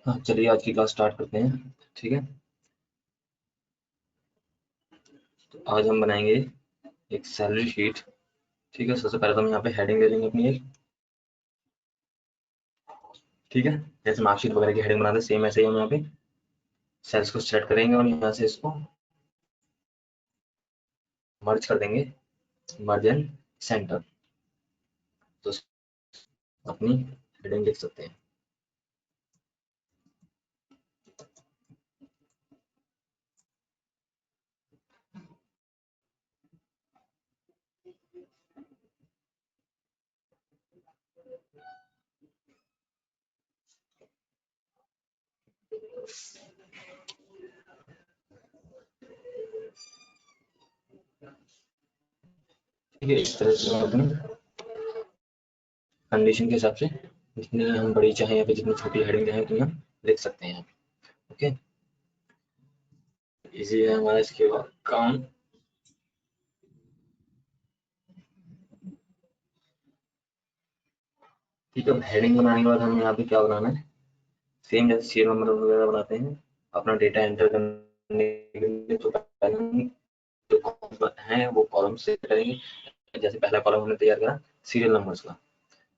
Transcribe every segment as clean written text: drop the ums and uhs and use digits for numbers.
हाँ चलिए आज की क्लास स्टार्ट करते हैं। ठीक है, तो आज हम बनाएंगे एक सैलरी शीट। ठीक है, सबसे पहले तो हम यहाँ पे हेडिंग ले लेंगे अपनी एक। ठीक है, जैसे मार्कशीट वगैरह की हेडिंग बनाते हैं सेम ऐसे ही हम यहाँ पे सेल्स को सेलेक्ट करेंगे और यहाँ से इसको मर्ज कर देंगे, मर्ज एंड सेंटर। तो अपनी हेडिंग लिख सकते हैं। ठीक है, इस तरह से हम अपनी कंडीशन के हिसाब से जितनी हम बड़ी चाहें या फिर जितनी छोटी हेडिंग चाहें उतनी हम लिख सकते हैं यहाँ पे। ओके, इजी है हमारा इसके बाद काम। ठीक है, हेडिंग बनाने के बाद हमें यहाँ पे क्या बनाना है, सेम जैसे सीरियल नंबर वगैरह बनाते हैं अपना डेटा एंटर करने के लिए। तो पहले हम जो कॉलम है वो कॉलम से करेंगे। जैसे पहला कॉलम हमने तैयार करा सीरियल नंबर्स का।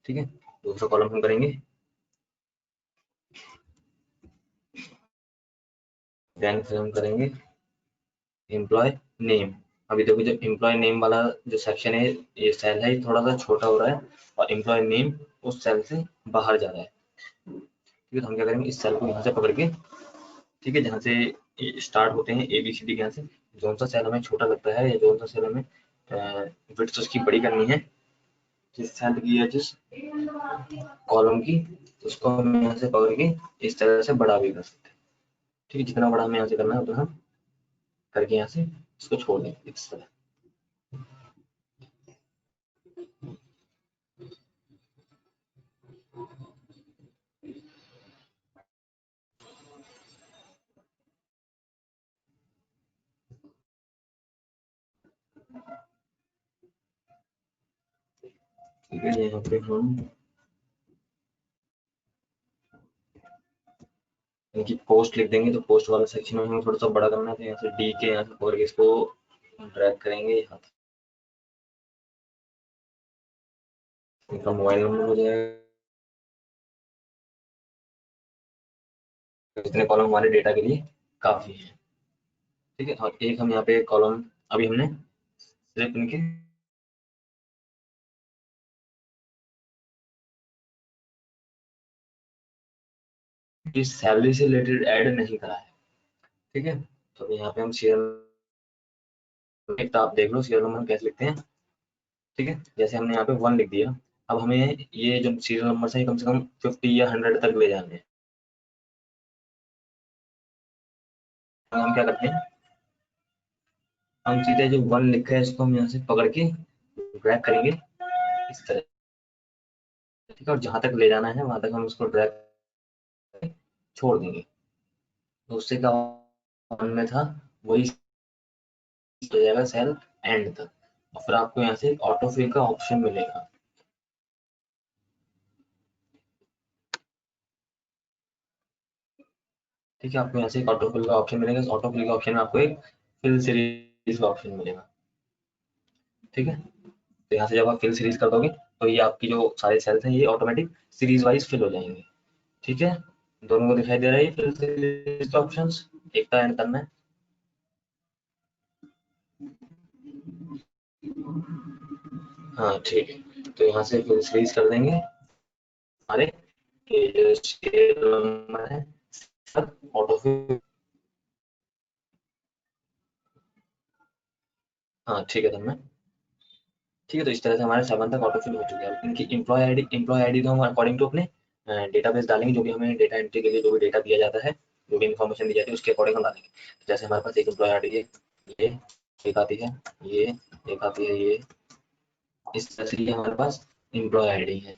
ठीक है, दूसरा कॉलम हम करेंगे देन फिर हम करेंगे एम्प्लॉय नेम। अभी देखो जो एम्प्लॉय नेम वाला जो सेक्शन है, ये सेल है, ये थोड़ा सा छोटा हो रहा है और एम्प्लॉय नेम उस सेल से बाहर जा रहा है। ठीक है, तो हम क्या करेंगे, इस सेल को यहाँ से पकड़ के, ठीक है, जहाँ से स्टार्ट होते हैं ए बी सी डी के, यहाँ से जोन सा सेल हमें छोटा लगता है या जोन सा सेल हमें विड्थ उसकी बड़ी करनी है, जिस सेल की या जिस कॉलम की, उसको हम यहाँ से पकड़ के इस तरह से बड़ा भी कर सकते हैं। ठीक है, जितना बड़ा हमें यहाँ से करना है उतना हम करके यहाँ से इसको छोड़ देंगे इस तरह। ठीक है, यहाँ पे हम इनकी पोस्ट लिख देंगे, तो पोस्ट वाला सेक्शन में हमें थोड़ा सा बड़ा करना है, तो यहाँ से डी के यहाँ से पकड़ के इसको ड्रैग करेंगे यहाँ तक। इनका मोबाइल नंबर हो जाएगा, जितने कॉलम हमारे डेटा के लिए काफी है। ठीक है, और एक हम यहाँ पे कॉलम अभी हमने सिर्फ इनके इस सैलरी से रिलेटेड ऐड नहीं करा है। ठीक है, तो यहाँ पे हम सीरियल, एक तो आप देख लो सीरियल नंबर हम कैसे लिखते हैं। ठीक है, जैसे हमने यहाँ पे 1 लिख दिया, अब हमें ये जो सीरियल नंबर है कम से कम 50 या 100 तक ले जाने हैं। तो हम क्या करते हैं, हम सीधे जो 1 लिखा है इसको हम यहाँ से पकड़ के ड्रैग करेंगे इस तरह। ठीक है, और जहां तक ले जाना है वहां तक हम उसको ड्रैग छोड़ देंगे, तो उससे क्या वन में था वही हो जाएगा सेल एंड तक, और फिर आपको यहाँ से ऑटो फिल का ऑप्शन मिलेगा। ठीक है, आपको यहाँ से एक ऑटो फिल का ऑप्शन मिलेगा, इस ऑटो फिल के ऑप्शन में आपको एक फिल सीरीज का ऑप्शन मिलेगा। ठीक है, तो यहाँ से जब आप फिल सीरीज कर दोगे तो ये आपकी जो सारे सेल्स हैं ये ऑटोमेटिक सीरीज वाइज फिल हो जाएंगे। ठीक है, दोनों को दिखाई दे रहा है फिल सीरीज का ऑप्शन, एक का एंड करना है। हाँ ठीक है, तो यहाँ से फिल सीरीज कर देंगे हमारे ये जो शेयर नंबर है सब ऑटो फिल। हाँ ठीक है, तो मैं ठीक है, तो इस तरह से हमारे 7 तक ऑटो फिल हो चुके हैं। इनकी एम्प्लॉय आईडी तो हम अकॉर्डिंग टू अपने डेटाबेस डालेंगे, जो भी हमें डेटा एंट्री के लिए जो भी डेटा दिया जाता है, जो भी इन्फॉर्मेशन दी जाती है उसके अकॉर्डिंग हम डालेंगे। जैसे हमारे पास एक एम्प्लॉय आईडी है, ये एक आती है, ये एक आती है, ये इस तरह से ये हमारे पास एम्प्लॉय आईडी है।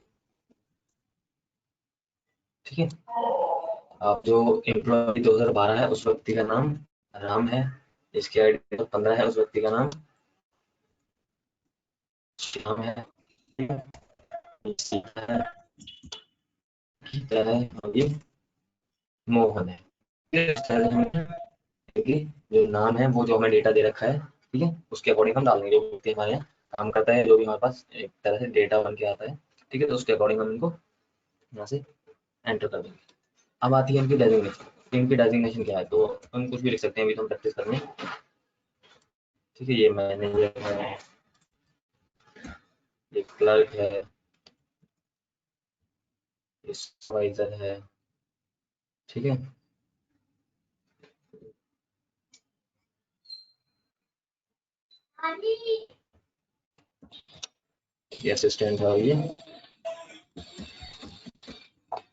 ठीक है, अब जो एम्प्लॉय 2012 है उस व्यक्ति का नाम राम है, इसकी आईडी 15 है, उस व्यक्ति का नाम श्याम है। ठीक है, है, ये मोहन है। क्योंकि जो नाम है वो जो हमें डेटा दे रखा है, ठीक है, उसके अकॉर्डिंग हम डालेंगे। जो व्यक्ति हमारे यहाँ काम करता है, जो भी हमारे पास एक तरह से डेटा बन के आता है, ठीक है, तो उसके अकॉर्डिंग हम इनको यहाँ से एंटर कर देंगे। अब आती है इनकी डेजिग्नेशन। इनकी डेजिग्नेशन क्या है, तो हम कुछ भी लिख सकते हैं, अभी तो हम प्रैक्टिस कर रहे हैं। ठीक है, ये मैनेजर है, ये क्लर्क है, ये सुपरवाइजर है, ठीक है, ये असिस्टेंट है, और ये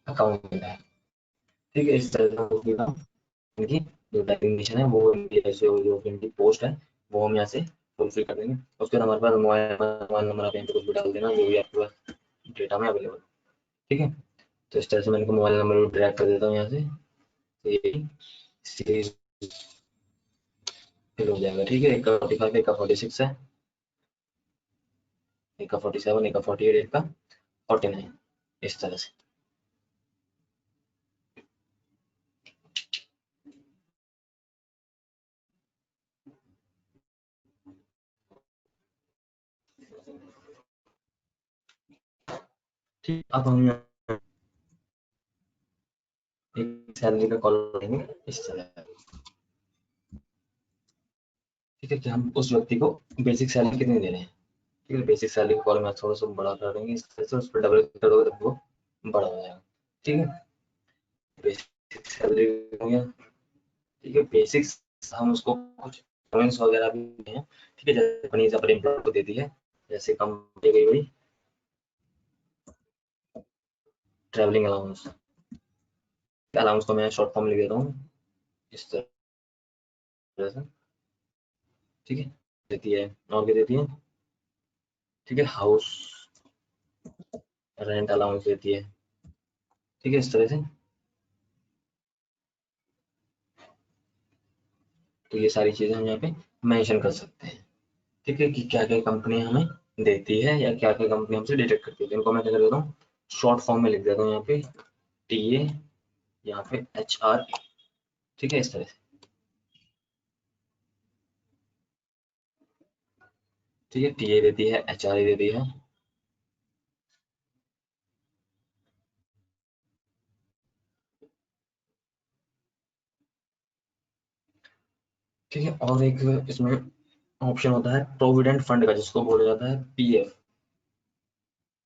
अकाउंटेंट है। ठीक है, इस तरह से हम इनकी जो डेजिग्नेशन है वो इनकी जो इनकी पोस्ट है वो हम यहाँ से फुलफिल कर देंगे। उसके बाद हमारे पास मोबाइल नंबर आप यहाँ पे कुछ भी डाल देना, जो भी आपके पास डेटा में अवेलेबल। ठीक है, तो इस तरह से मैं इनको मोबाइल नंबर भी ड्रैग कर देता हूँ यहाँ से, तो ये सीरीज फिल हो जाएगा। ठीक है, एक का 45, एक का 46 है, एक का 47, एक का 48, एक का 49, इस तरह से। ठीक, अब हम यहाँ एक सैलरी का कॉलम देंगे इस तरह। ठीक है, कि हम उस व्यक्ति को बेसिक सैलरी कितनी दे रहे हैं। ठीक है, बेसिक सैलरी का कॉलम थोड़ा सा बड़ा कर देंगे इस तरह से, उस पर डबल क्लिक करोगे तो वो बड़ा हो जाएगा। ठीक है, बेसिक सैलरी हो गया। ठीक है, बेसिक्स हम उसको कुछ पॉइंट्स वगैरह भी देते हैं। ठीक है, जैसे कंपनी अपने एम्प्लॉय को देती है, जैसे कंपनी गई हुई ट्रैवलिंग अलाउंस, अलाउंस को मैं शॉर्ट फॉर्म लिख देता हूँ इस तरह से। ठीक है, देती है, और क्या देती है, ठीक है, हाउस रेंट अलाउंस देती है। ठीक है, इस तरह से। तो ये सारी चीजें हम यहाँ पे मेंशन कर सकते हैं। ठीक है, कि क्या क्या कंपनी हमें देती है या क्या क्या कंपनी हमसे डिटेक्ट करती है। इनको मैं क्या कर देता हूँ, शॉर्ट फॉर्म में लिख देता हूँ यहाँ पे, टी ए, यहाँ पे एच आर। ठीक है, इस तरह से। ठीक है, टी ए देती है, एच आर देती है। ठीक है, और एक इसमें ऑप्शन होता है प्रोविडेंट फंड का, जिसको बोला जाता है पीएफ।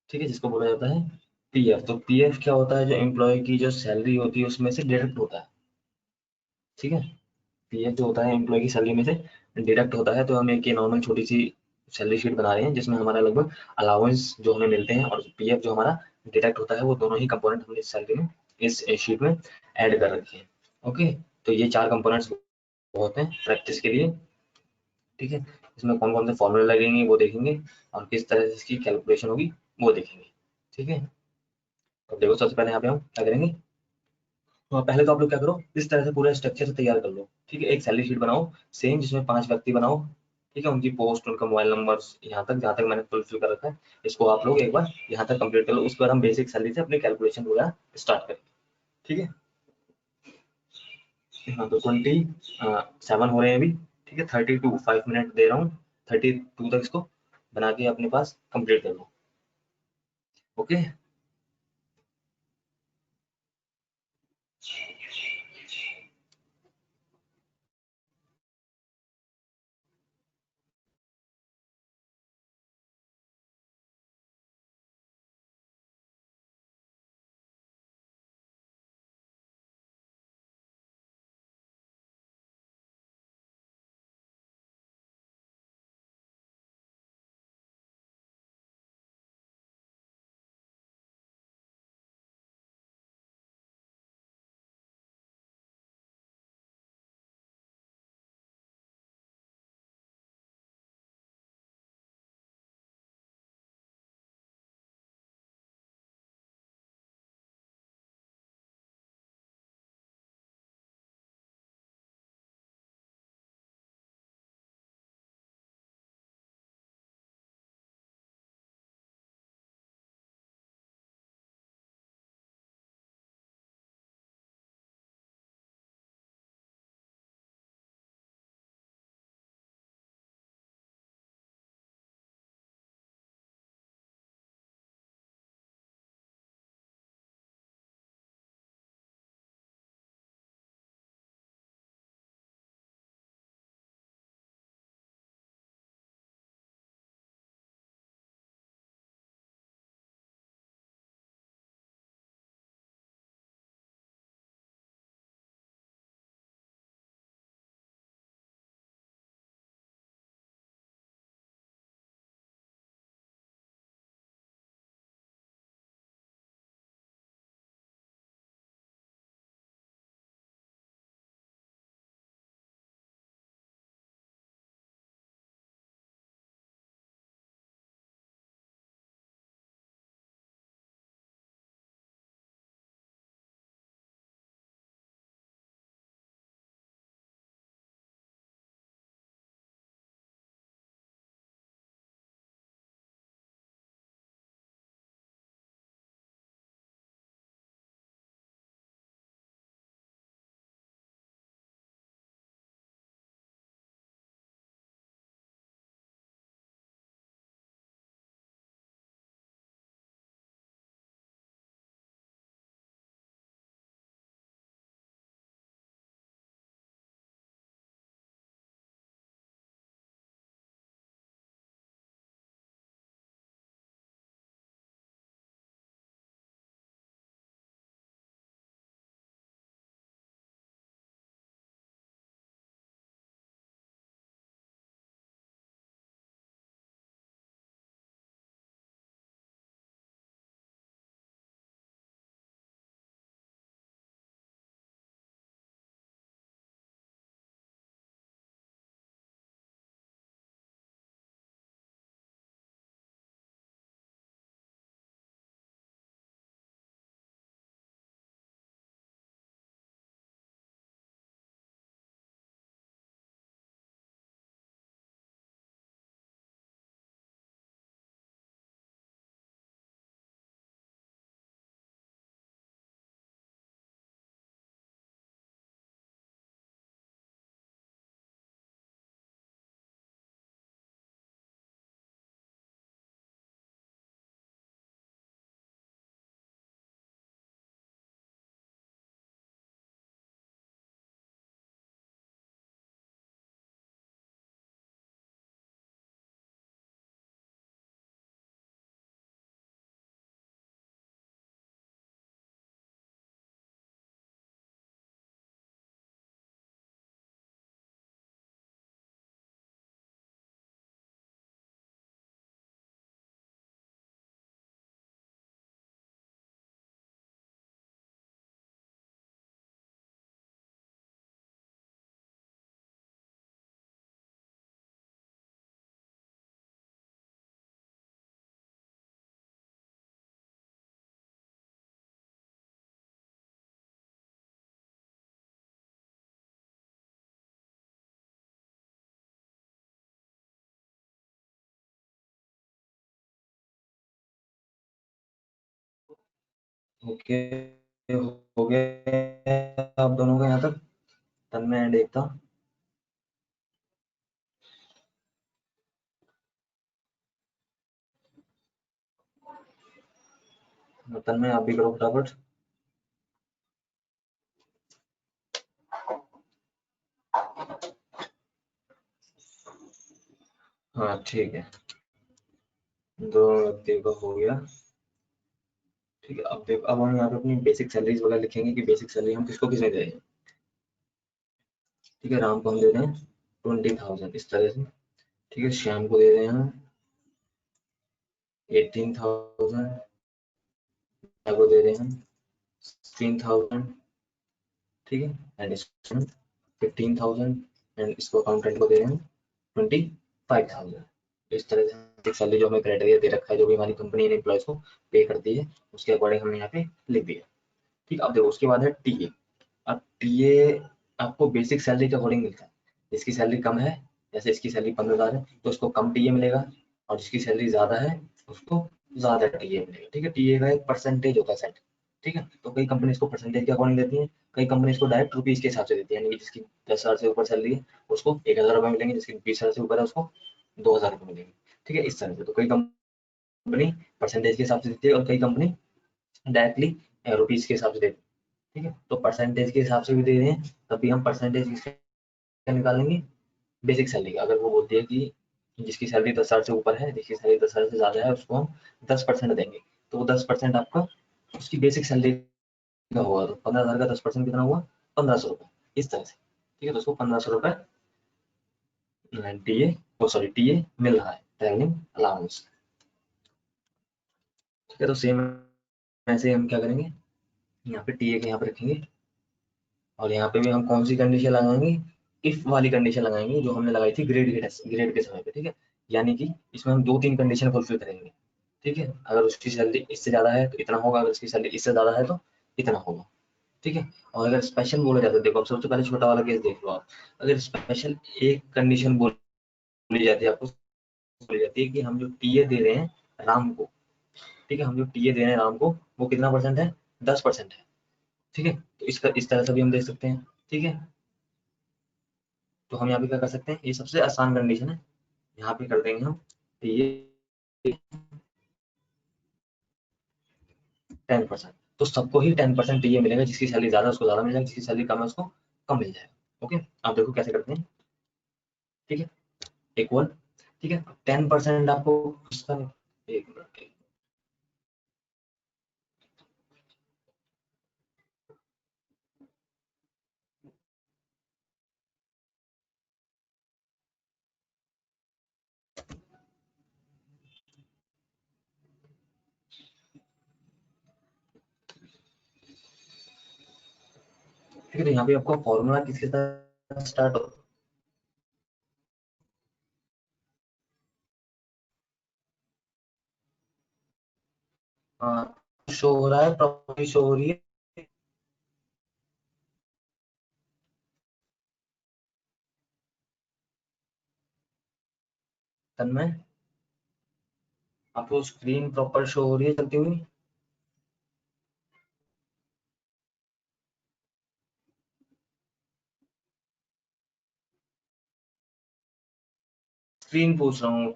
ठीक है, जिसको बोला जाता है पीएफ। तो पीएफ क्या होता है, जो एम्प्लॉय की जो सैलरी होती है उसमें से डिडक्ट होता है। ठीक है, पीएफ जो होता है एम्प्लॉय की सैलरी में से डिडक्ट होता है। तो हम एक ये नॉर्मल छोटी सी सैलरी शीट बना रहे हैं, जिसमें हमारा लगभग अलाउंस जो हमें मिलते हैं और पीएफ जो हमारा डिडक्ट होता है, वो दोनों ही कंपोनेंट हमने इस सैलरी में, इस शीट में ऐड कर रखे हैं। ओके, तो ये 4 कंपोनेंट्स होते हैं प्रैक्टिस के लिए। ठीक है, इसमें कौन कौन से फॉर्मूले लगेंगे वो देखेंगे, और किस तरह से इसकी कैलकुलेशन होगी वो देखेंगे। ठीक है, तो देखो, सबसे पहले यहाँ पे हम क्या करेंगे, तो पहले तो आप लोग क्या करो, इस तरह से पूरा स्ट्रक्चर तैयार कर लो। ठीक है, एक सैलरी शीट बनाओ सेम, जिसमें 5 व्यक्ति बनाओ। ठीक है, उनकी पोस्ट, उनका मोबाइल नंबर, यहाँ तक जहाँ तक मैंने फुलफिल कर रखा है, इसको आप लोग एक बार यहाँ तक कंप्लीट कर लो। उसके बाद हम बेसिक सैलरी से अपनी कैलकुलेशन वगैरह स्टार्ट करेंगे। ठीक है, हाँ, तो 27 हो रहे हैं अभी। ठीक है, 32, 5 मिनट दे रहा हूँ, 32 तक इसको बना के अपने पास कंप्लीट कर लो। ओके। ओके, हो गया आप दोनों का यहाँ तक, तन्मय एंड एकता। तन्मय आप भी करो फटाफट। हाँ ठीक है, दोनों व्यक्तियों का हो गया। ठीक है, अब देखो, अब हम यहाँ पे अपनी बेसिक सैलरीज वगैरह लिखेंगे कि बेसिक सैलरी हम किसको किसमें दे रहे हैं। ठीक है, राम को हम दे रहे हैं 20,000 इस तरह से। ठीक है, श्याम को दे रहे हैं 18,000, को दे रहे हैं 16,000। ठीक है, एंड इसको 15,000, एंड इसको अकाउंटेंट को दे रहे हैं 25,000। इस तरह से बेसिक सैलरी जो हमें क्राइटेरिया दे रखा है, जो भी हमारी कंपनी ने एम्प्लॉयज को पे करती है, उसके अकॉर्डिंग हमने यहाँ पे लिख दिया। ठीक, अब देखो उसके बाद है टीए। अब टीए आपको बेसिक सैलरी के अकॉर्डिंग मिलता है। जिसकी सैलरी कम है, जैसे इसकी सैलरी 15,000 है, तो उसको कम टीए मिलेगा, और जिसकी सैलरी ज्यादा है उसको ज्यादा टीए मिलेगा। ठीक है, टीए का एक परसेंटेज होता है सेट। ठीक है, तो कई कंपनी इसको परसेंटेज के अकॉर्डिंग देती है, कई कंपनी इसको डायरेक्ट रुपीज के हिसाब से देती है, यानी कि जिसकी 10,000 से ऊपर सैलरी है उसको 1,000 रुपये मिलेंगे, जिसकी 20,000 से ऊपर है उसको 2,000 रुपये मिलेंगे। ठीक है, इस तरह से तो कई कंपनी परसेंटेज के हिसाब से देती है, और कई कंपनी डायरेक्टली रुपीज के हिसाब से देती है। ठीक है, तो परसेंटेज के हिसाब से भी दे रहे हैं, तब भी हम परसेंटेज किसका निकालेंगे, बेसिक सैलरी का। अगर वो बोलती है कि जिसकी सैलरी 10,000 से ऊपर है, जिसकी सैलरी 10,000 से ज्यादा है, उसको हम 10% देंगे, तो वो 10% आपका उसकी बेसिक सैलरी का होगा। तो 15,000 का 10% कितना हुआ, 1,500 रुपये, इस तरह से। ठीक है, तो उसको 1,500 रुपये टीए, ओ सॉरी टीए मिल रहा है, ट्रैवलिंग अलाउंस। ठीक है, तो सेम ऐसे हम क्या करेंगे, यहाँ पे टीए के यहाँ पे रखेंगे, और यहाँ पे भी हम कौन सी कंडीशन लगाएंगे, इफ वाली कंडीशन लगाएंगे जो हमने लगाई थी ग्रेड के समय पे। ठीक है, यानी कि इसमें हम 2-3 कंडीशन फुलफिल करेंगे। ठीक है, अगर उसकी सैलरी इससे ज्यादा है तो इतना होगा, अगर उसकी सैलरी इससे ज्यादा है तो इतना होगा। ठीक है, और अगर स्पेशल बोला जाता है, देखो अब सबसे पहले छोटा वाला केस देख लो आप। अगर स्पेशल एक कंडीशन बोली जाती है आपको, बोली जाती है कि हम जो टीए दे रहे हैं राम को, ठीक है, हम जो टीए दे रहे हैं राम को, वो कितना परसेंट है, 10% है। ठीक है, तो इसका इस तरह से भी हम देख सकते हैं। ठीक है, तो हम यहाँ पे क्या कर सकते हैं, ये सबसे आसान कंडीशन है, यहाँ पे कर देंगे हम टीए 10%। तो सबको ही 10% टीए मिलेगा, जिसकी सैलरी ज्यादा है उसको ज्यादा मिल जाएगा, जिसकी सैलरी कम है उसको कम मिल जाएगा। ओके, आप देखो कैसे करते हैं। ठीक है, इक्वल। ठीक है, 10% आपको उसका, एक मिनट, ठीक है, तो यहाँ पे आपको फॉर्मूला किसके साथ स्टार्ट हो, शो हो रहा है, प्रॉपर्टी शो हो रही है। तन्मय, आपको स्क्रीन प्रॉपर शो हो रही है चलती हुई। स्क्रीन पूछ रहा हूँ।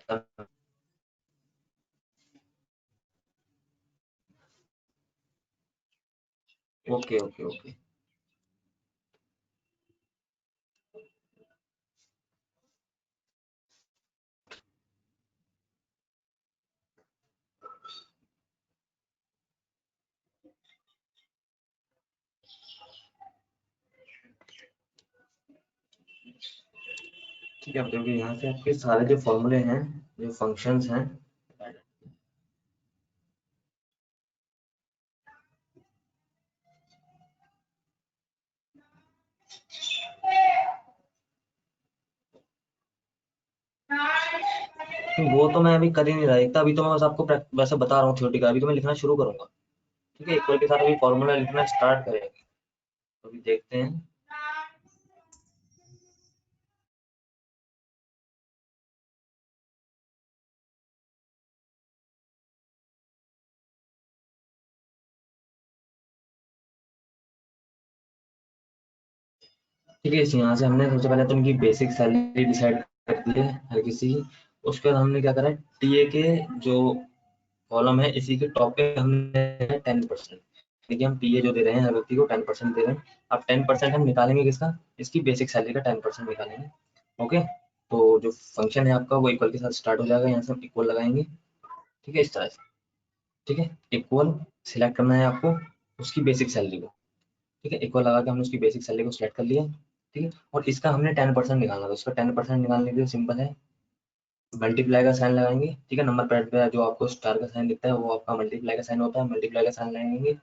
Okay okay okay. ठीक है, अब देखिए यहाँ से आपके सारे जो फॉर्मूले हैं, जो फंक्शंस हैं, तो वो तो मैं अभी कर ही नहीं रहा, इतना अभी तो मैं बस आपको वैसे बता रहा हूँ थ्योरी का, अभी तो मैं लिखना शुरू करूंगा। ठीक है, इक्वल के साथ अभी फॉर्मूला लिखना स्टार्ट करेंगे, तो अभी देखते हैं। ठीक है, इस यहाँ से हमने सबसे पहले तो उनकी बेसिक सैलरी डिसाइड कर दी है हर किसी की। उसके बाद हमने क्या करा है, टीए के जो कॉलम है इसी के टॉप पे हमने 10%, देखिए हम टीए जो दे रहे हैं हर व्यक्ति को 10% दे रहे हैं। अब 10% हम निकालेंगे किसका, इसकी बेसिक सैलरी का 10% निकालेंगे। ओके, तो जो फंक्शन है आपका वो इक्वल के साथ स्टार्ट हो जाएगा, यहाँ से हम इक्वल लगाएंगे। ठीक है, इस तरह से। ठीक है, इक्वल सिलेक्ट करना है आपको उसकी बेसिक सैलरी को। ठीक है, इक्वल लगा के हमने उसकी बेसिक सैलरी को सिलेक्ट कर लिया। ठीक है, और इसका हमने 10% निकालना था। उसका 10% निकालने के लिए सिंपल है, मल्टीप्लाई का साइन लगाएंगे। ठीक है, नंबर पैड पे जो आपको स्टार का साइन दिखता है वो आपका मल्टीप्लाई का साइन होता है, मल्टीप्लाई का साइन लगाएंगे,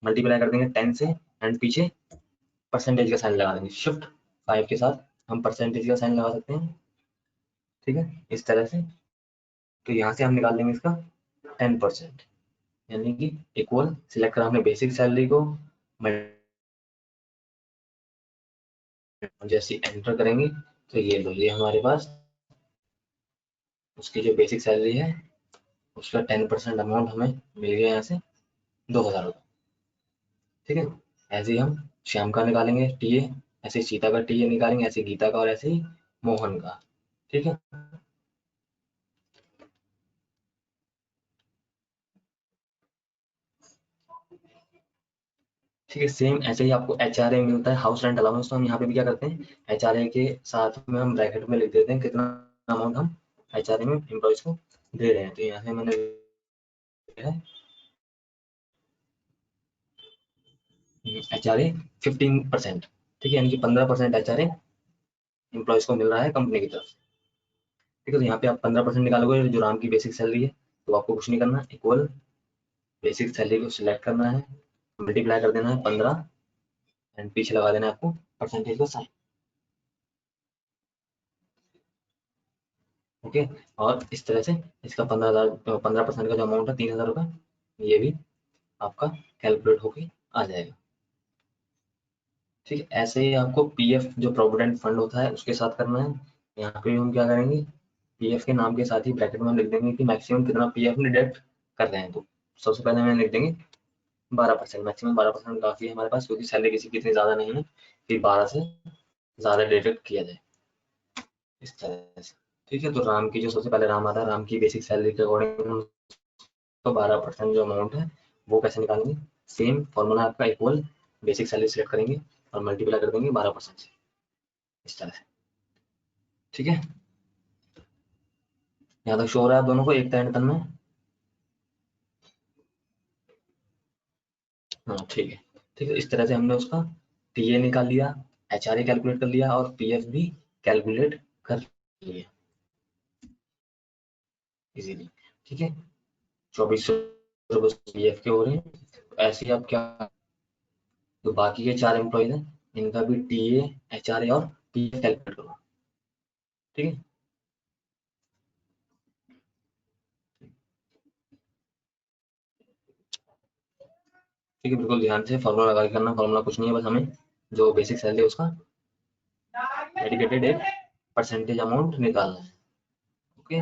मल्टीप्लाई कर देंगे 10 से, एंड पीछे परसेंटेज का साइन लगा देंगे, शिफ्ट 5 के साथ हम परसेंटेज का साइन लगा सकते हैं। ठीक है, इस तरह से। तो यहाँ से हम निकाल देंगे इसका 10%, यानी कि इक्वल सिलेक्ट करा हमने बेसिक सैलरी को, जैसे एंटर करेंगे तो ये लो, ये हमारे पास उसकी जो बेसिक सैलरी है उसका 10% अमाउंट हमें मिल गया यहाँ से 2,000 रुपये। ठीक है, ऐसे ही हम श्याम का निकालेंगे टीए, ऐसे ही सीता का टीए निकालेंगे, ऐसे गीता का, और ऐसे ही मोहन का। ठीक है, ठीक है, सेम ऐसे ही आपको एचआरए मिलता है, हाउस रेंट अलाउंस। तो हम यहाँ पे भी क्या करते हैं, एचआरए के साथ में हम ब्रैकेट में लिख देते हैं कितना अमाउंट हम एचआरए में एम्प्लॉयज को दे रहे हैं। तो यहाँ से मैंने एचआरए 15%। ठीक है, यानी कि 15% एचआरए एम्प्लॉयज को मिल रहा है कंपनी की तरफ से। ठीक है, तो यहाँ पे आप 15% निकालोगे जो राम की बेसिक सैलरी है, तो आपको कुछ नहीं करना, इक्वल बेसिक सैलरी को सिलेक्ट करना है, मल्टीप्लाई कर देना है 15, एंड पीछे लगा देना है आपको परसेंटेज का साइन। ओके, और इस तरह से इसका 15% का जो अमाउंट है 3,000 रुपये, ये भी आपका कैलकुलेट होके आ जाएगा। ठीक है, ऐसे ही आपको पीएफ जो प्रोविडेंट फंड होता है उसके साथ करना है। यहाँ पे हम क्या करेंगे, पीएफ के नाम के साथ ही ब्रैकेट में हम लिख देंगे कि मैक्सिमम कितना पीएफ डिडक्ट कर रहे हैं। तो सबसे पहले हम लिख देंगे 12%, मैक्सिमम 12% काफी है हमारे पास, क्योंकि सैलरी किसी की इतनी ज्यादा नहीं है कि 12 से ज्यादा डिडक्ट किया जाए, इस तरह से। ठीक है, तो राम की जो सबसे पहले राम आता है, राम की बेसिक सैलरी के अकॉर्डिंग तो 12% जो अमाउंट है वो कैसे निकालेंगे, सेम फॉर्मूला आपका, इक्वल बेसिक सैलरी सेलेक्ट करेंगे और मल्टीप्लाई कर देंगे 12% से, इस तरह से। ठीक है, यहाँ तक शो हो रहा है आप दोनों को एक एंड तन में। हाँ ठीक है, ठीक है, इस तरह से हमने उसका टीए निकाल लिया, एचआरए कैलकुलेट कर लिया, और पीएफ भी कैलकुलेट कर लिया इजीली। ठीक है, 2400 पीएफ के हो रहे हैं। तो ऐसे ही आप क्या, तो बाकी के 4 एम्प्लॉयज हैं इनका भी टीए, एचआरए और पीएफ कैलकुलेट करो। ठीक है, ठीक है, बिल्कुल ध्यान से फॉर्मूला लगा के करना। फॉर्मूला कुछ नहीं है, बस हमें जो बेसिक सैलरी है उसका डेडिकेटेड एक परसेंटेज अमाउंट निकालना है। ओके।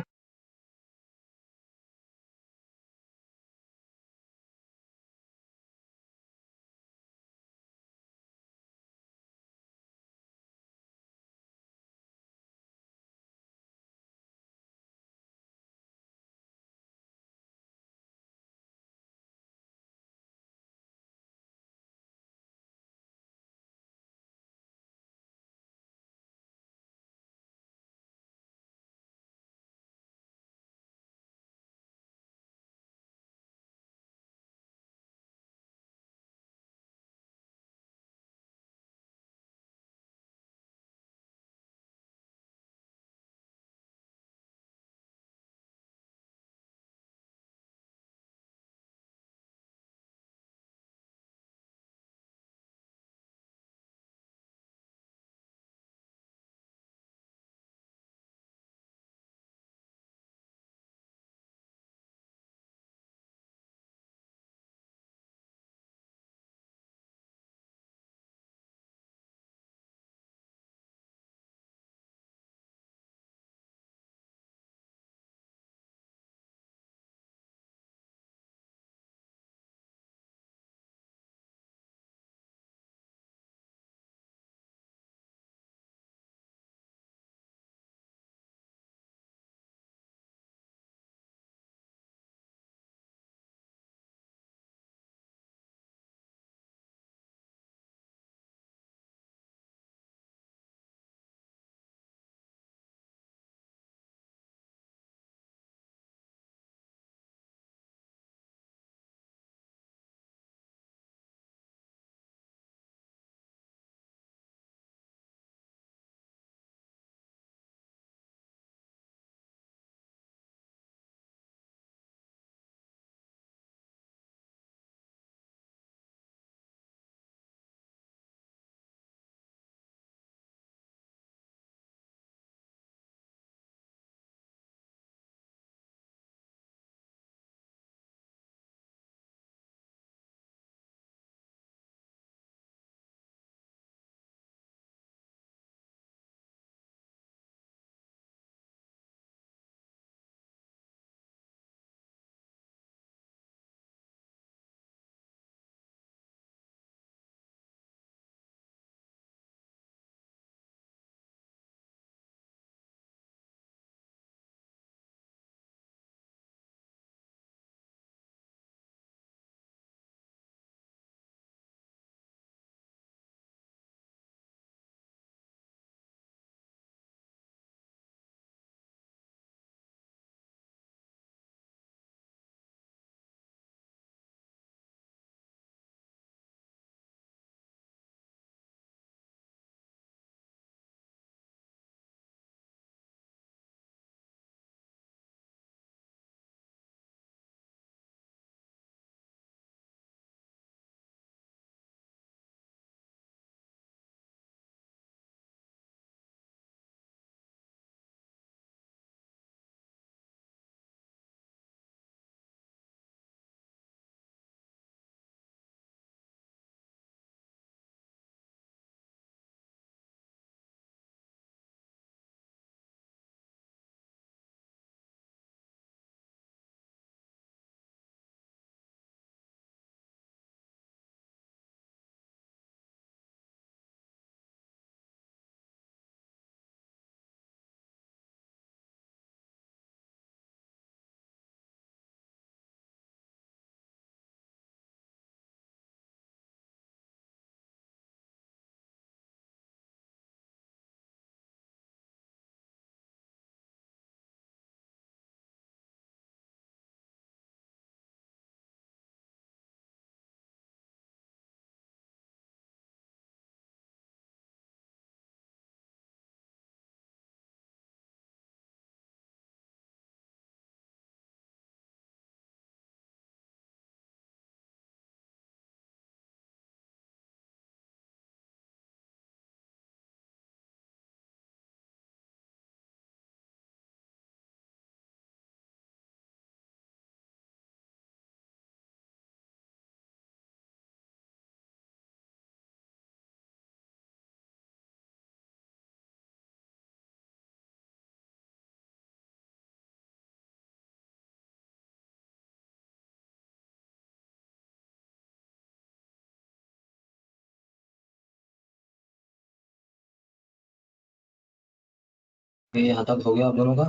ये यहाँ तक हो गया आप दोनों का,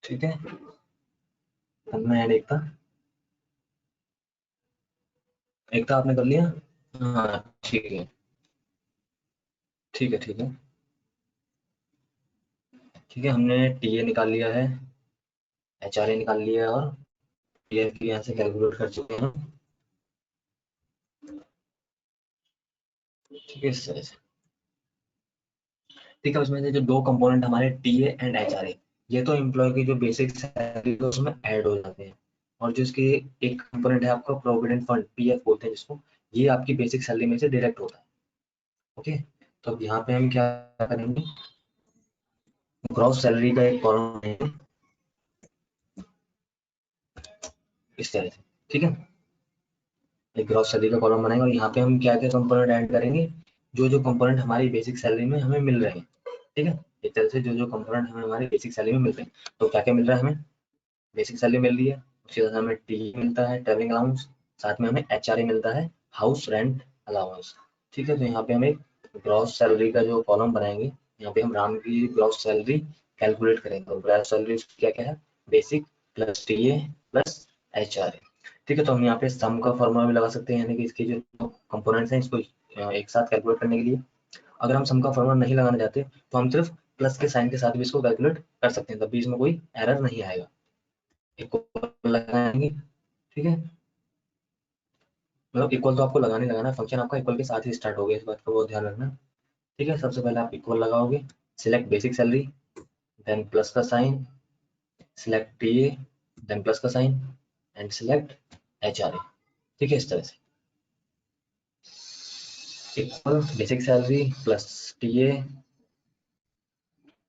ठीक है। अब मैं ऐड एकता आपने कर लिया। हाँ ठीक है, ठीक है, ठीक है, ठीक है। हमने टी ए निकाल लिया है, एच आर ए निकाल लिया है, और पी एफ की यहाँ से कैलकुलेट कर चुके हैं, ठीक है, इस तरह से। ठीक है, उसमें से जो दो कंपोनेंट हमारे T A and H R A, ये तो एम्प्लॉय की जो बेसिक सैलरी है उसमें ऐड हो जाते हैं। और जो इसके एक कंपोनेंट है आपका प्रोविडेंट फंड, पी एफ बोलते हैं जिसको, ये आपकी बेसिक सैलरी में से डिडक्ट होता है। ओके, तो अब यहाँ पे हम क्या करेंगे, ग्रॉस सैलरी का एक कॉलम है इस तरह से, ठीक है। एक ग्रॉस सैलरी का कॉलम बनाएंगे, और यहाँ पे हम क्या क्या कंपोनेंट ऐड करेंगे, जो जो कंपोनेंट हमारी बेसिक सैलरी में हमें मिल रहे हैं, ठीक है। एक तरह से जो जो कंपोनेंट हमें हमारी बेसिक सैलरी में मिल रहे हैं, तो क्या क्या मिल रहा है हमें, बेसिक सैलरी मिल रही है, उसके साथ हमें टी मिलता है, ट्रैवलिंग अलाउंस, साथ में हमें एच आर ए मिलता है, हाउस रेंट अलाउंस, ठीक है। तो यहाँ पे हम एक ग्रॉस सैलरी का जो कॉलम बनाएंगे, यहाँ पे हम राम की ग्रॉस सैलरी कैलकुलेट करेंगे, और ग्रॉस सैलरी क्या क्या है, basic plus T A plus H R A, ठीक है। तो हम यहाँ पे सम का फॉर्मूला भी लगा सकते हैं, यानी कि इसके जो कंपोनेंट्स हैं इसको एक साथ कैलकुलेट करने के लिए। अगर हम सम का फॉर्मूला नहीं लगाना चाहते तो हम सिर्फ प्लस के साइन के साथ भी इसको कैलकुलेट कर सकते हैं, तब भी इसमें कोई एरर नहीं आएगा। इक्वल लगाएंगे, ठीक है, मतलब इक्वल तो आपको लगाने लगाना है, फंक्शन आपका इक्वल के साथ ही स्टार्ट हो गया, इस बात का बहुत ध्यान रखना, ठीक है। सबसे पहले आप इक्वल लगाओगे, select basic salary, then plus का sign, select T A, then plus का sign, and select H R A, ठीक है, इस तरह से। Equal basic salary plus T A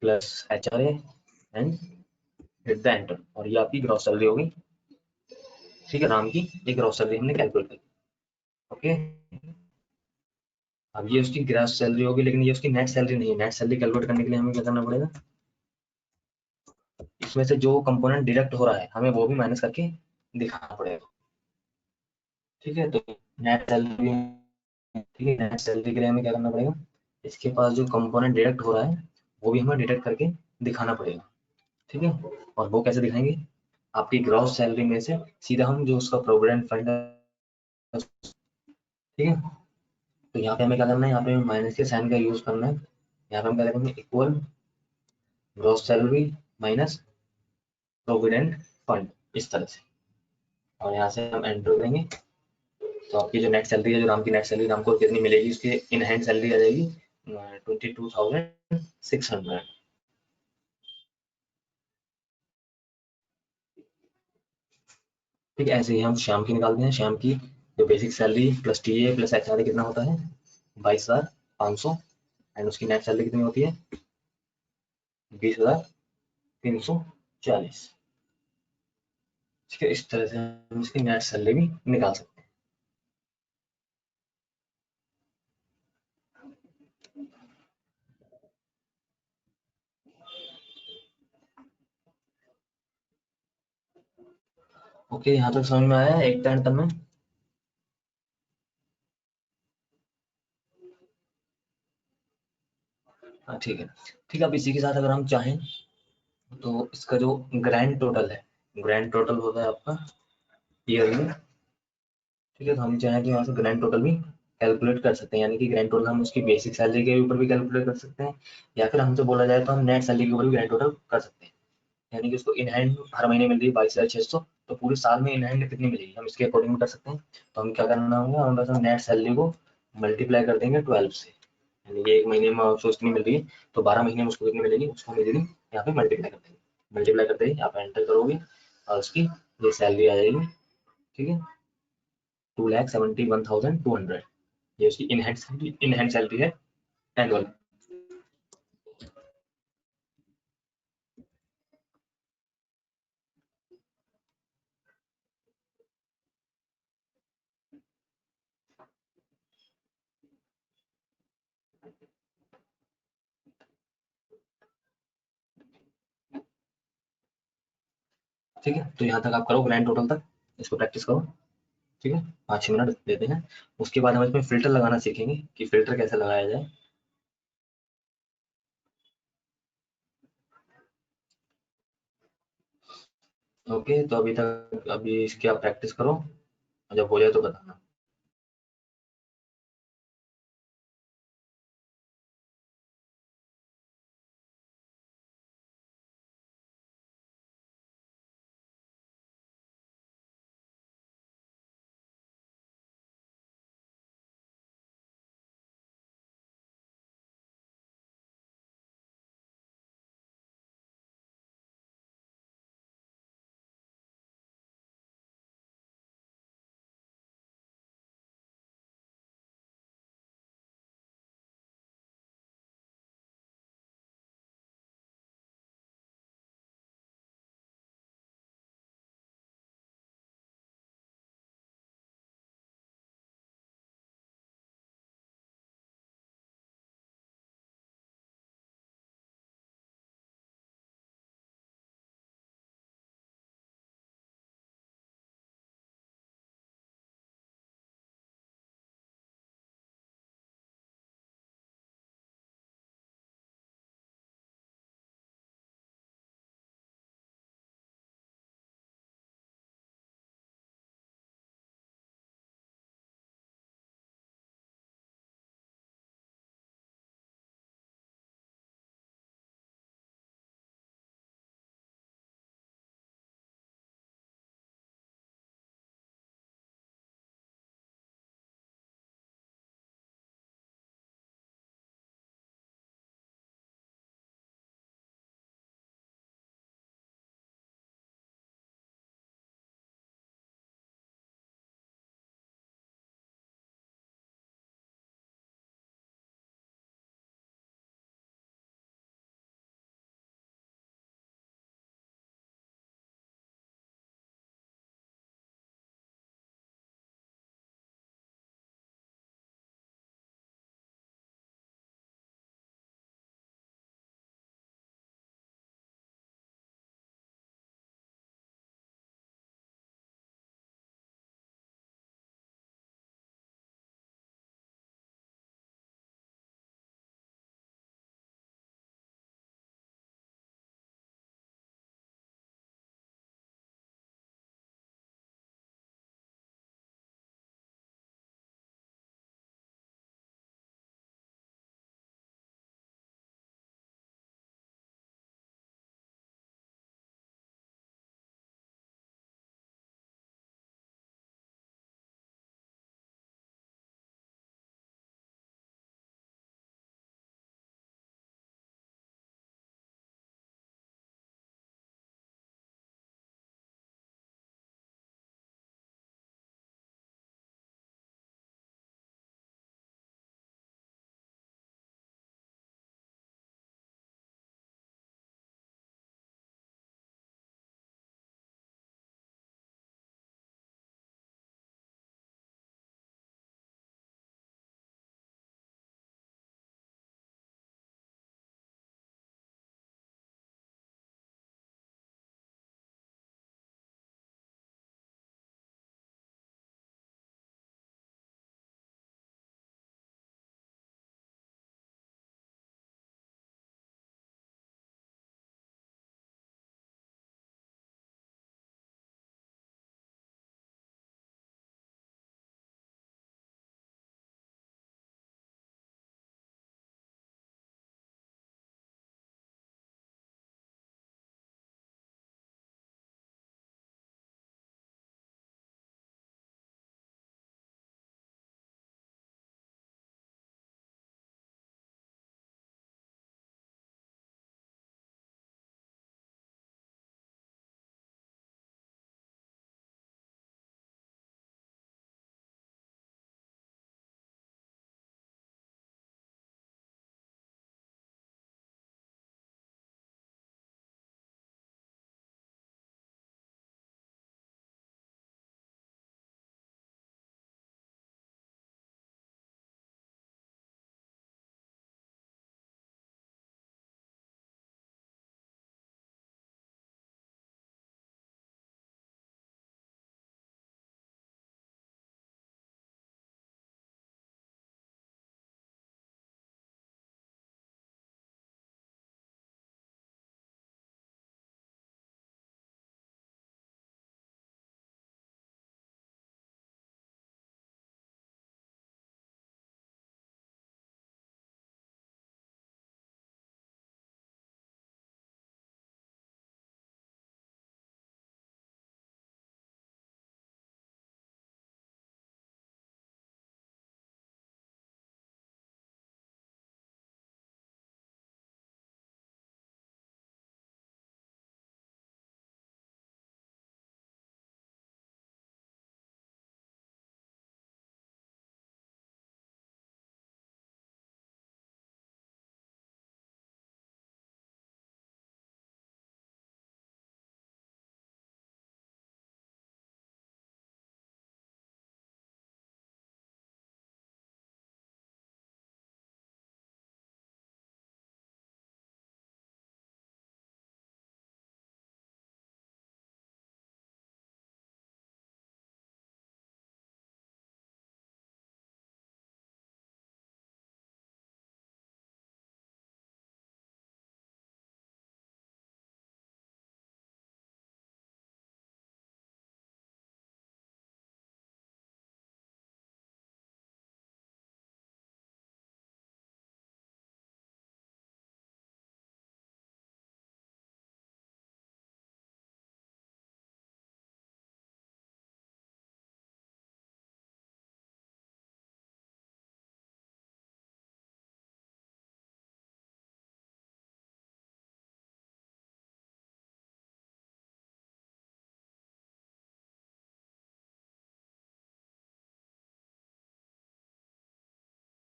plus H R A and hit the enter, और ये आपकी ग्रॉस सैलरी होगी, ठीक है। नाम की एक ग्रॉस सैलरी हमने कैलकुलेट की, ओके। अब ये उसकी ग्रॉस सैलरी होगी, लेकिन ये उसकी नेट सैलरी नहीं है। नेट सैलरी कैलकुलेट करने के लिए हमें क्या करना पड़ेगा, इसमें से जो कंपोनेंट डिडक्ट हो रहा है हमें वो भी माइनस करके दिखाना पड़ेगा, ठीक है। तो नेट सैलरी, ठीक है, नेट सैलरी के लिए हमें क्या करना पड़ेगा, इसके पास जो कंपोनेंट डिडक्ट हो रहा है वो भी हमें डिडक्ट करके दिखाना पड़ेगा, ठीक है। और वो कैसे दिखाएंगे, आपकी ग्रॉस सैलरी में से सीधा हम जो उसका प्रोविडेंट फंड है, ठीक है। तो यहाँ पे हमें क्या करना है, यहाँ पे माइनस के साइन का यूज करना है। यहाँ पे हम क्या करेंगे, equal gross salary minus provident fund, इस तरह से, और यहाँ से हम एंटर करेंगे। तो आपकी जो नेट सैलरी है, जो राम की नेट सैलरी राम को कितनी मिलेगी, उसकी इन हैंड सैलरी आ जाएगी 22,600, ठीक है। ऐसे ही हम श्याम की निकालते हैं, श्याम की जो basic salary plus T A plus H are कितना होता है, 22,500, एंड उसकी नेट सैलरी कितनी होती है, 20,340, ठीक है। इस तरह से हम इसकी नेट सैलरी भी निकाल सकते हैं, ओके। यहाँ तक समझ में आया है एक टाइम तक में, हाँ ठीक है, ठीक है। अब इसी के साथ अगर हम चाहें तो इसका जो ग्रैंड टोटल है, ग्रैंड टोटल होता है आपका ईयरली, ठीक है। तो हम चाहें तो यहाँ से ग्रैंड टोटल भी कैलकुलेट कर सकते हैं, यानी कि ग्रैंड टोटल हम उसकी बेसिक सैलरी के ऊपर भी कैलकुलेट कर सकते हैं, या फिर हमसे बोला जाए तो हम नेट सैलरी के ऊपर भी ग्रैंड टोटल कर सकते हैं। यानी कि उसको इन हैंड हर महीने मिल रही है 22,600, तो पूरे साल में इन हैंड कितनी मिलेगी हम इसके अकॉर्डिंग कर सकते हैं। तो हम क्या करना होगा, हम बस हम नेट सैलरी को मल्टीप्लाई कर देंगे 12 से, यानी कि एक महीने में उसको इतनी मिल रही है, तो 12 महीने में उसको कितनी मिलेगी, उसको मिलेगी, यहाँ पे मल्टीप्लाई कर देंगे, मल्टीप्लाई करते ही आप एंटर करोगे और उसकी ये सैलरी आ जाएगी, ठीक है, 2,71,200, ये उसकी इन हैंड सैलरी है एनुअल, ठीक है। तो यहाँ तक आप करो ग्रैंड टोटल तक, इसको प्रैक्टिस करो, ठीक है। 5-6 मिनट देते हैं, उसके बाद हम इसमें फिल्टर लगाना सीखेंगे कि फिल्टर कैसे लगाया जाए। ओके, तो अभी इसकी आप प्रैक्टिस करो, जब हो जाए तो बताना।